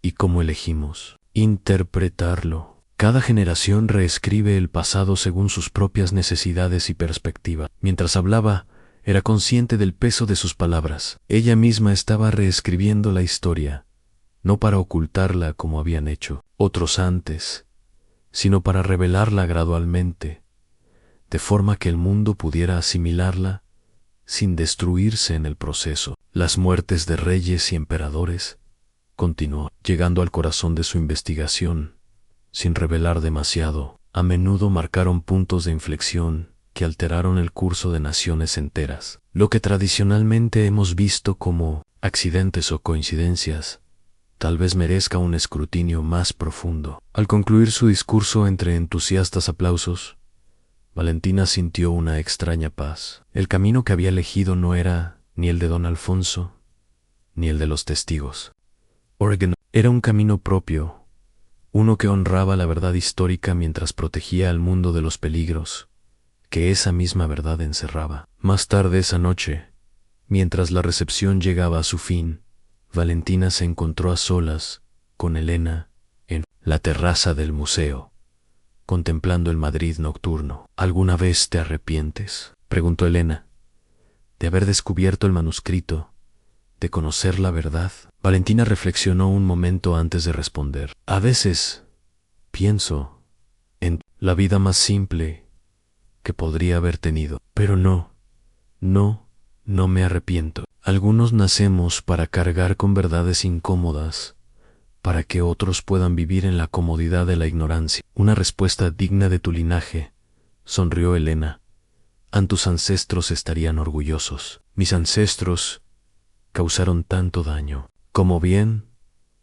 y cómo elegimos interpretarlo. Cada generación reescribe el pasado según sus propias necesidades y perspectiva. Mientras hablaba, era consciente del peso de sus palabras. Ella misma estaba reescribiendo la historia, no para ocultarla como habían hecho otros antes, sino para revelarla gradualmente, de forma que el mundo pudiera asimilarla sin destruirse en el proceso. Las muertes de reyes y emperadores, continuó, llegando al corazón de su investigación, sin revelar demasiado, a menudo marcaron puntos de inflexión que alteraron el curso de naciones enteras. Lo que tradicionalmente hemos visto como accidentes o coincidencias, tal vez merezca un escrutinio más profundo. Al concluir su discurso entre entusiastas aplausos, Valentina sintió una extraña paz. El camino que había elegido no era ni el de don Alfonso, ni el de los testigos. Oregon era un camino propio, uno que honraba la verdad histórica mientras protegía al mundo de los peligros que esa misma verdad encerraba. Más tarde esa noche, mientras la recepción llegaba a su fin, Valentina se encontró a solas con Elena en la terraza del museo, contemplando el Madrid nocturno. ¿Alguna vez te arrepientes?, preguntó Elena, de haber descubierto el manuscrito, de conocer la verdad. Valentina reflexionó un momento antes de responder. A veces pienso en la vida más simple que podría haber tenido, pero no me arrepiento. Algunos nacemos para cargar con verdades incómodas, para que otros puedan vivir en la comodidad de la ignorancia. Una respuesta digna de tu linaje, sonrió Elena. Tus ancestros estarían orgullosos. Mis ancestros causaron tanto daño. Como bien,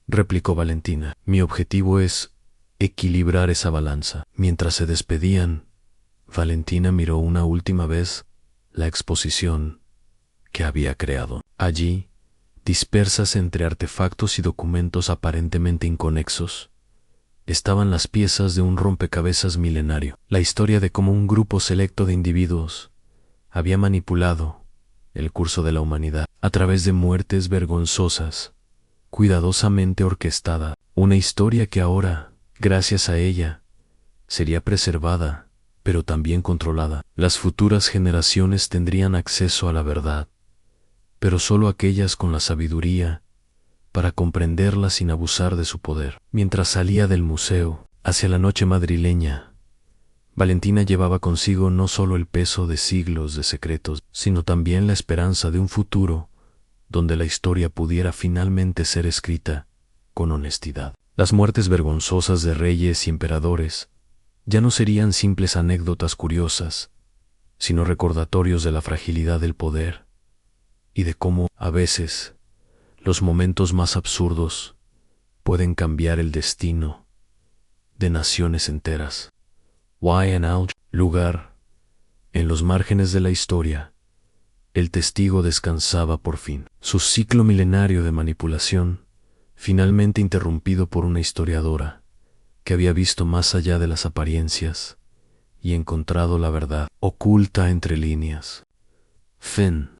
replicó Valentina, mi objetivo es equilibrar esa balanza. Mientras se despedían, Valentina miró una última vez la exposición que había creado. Allí, dispersas entre artefactos y documentos aparentemente inconexos, estaban las piezas de un rompecabezas milenario. La historia de cómo un grupo selecto de individuos había manipulado el curso de la humanidad a través de muertes vergonzosas, cuidadosamente orquestada. Una historia que ahora, gracias a ella, sería preservada, pero también controlada. Las futuras generaciones tendrían acceso a la verdad, pero solo aquellas con la sabiduría para comprenderla sin abusar de su poder. Mientras salía del museo, hacia la noche madrileña, Valentina llevaba consigo no solo el peso de siglos de secretos, sino también la esperanza de un futuro donde la historia pudiera finalmente ser escrita con honestidad. Las muertes vergonzosas de reyes y emperadores ya no serían simples anécdotas curiosas, sino recordatorios de la fragilidad del poder y de cómo, a veces, los momentos más absurdos pueden cambiar el destino de naciones enteras. Lugar, en los márgenes de la historia, El testigo descansaba por fin. Su ciclo milenario de manipulación, finalmente interrumpido por una historiadora que había visto más allá de las apariencias y encontrado la verdad oculta entre líneas. Fin.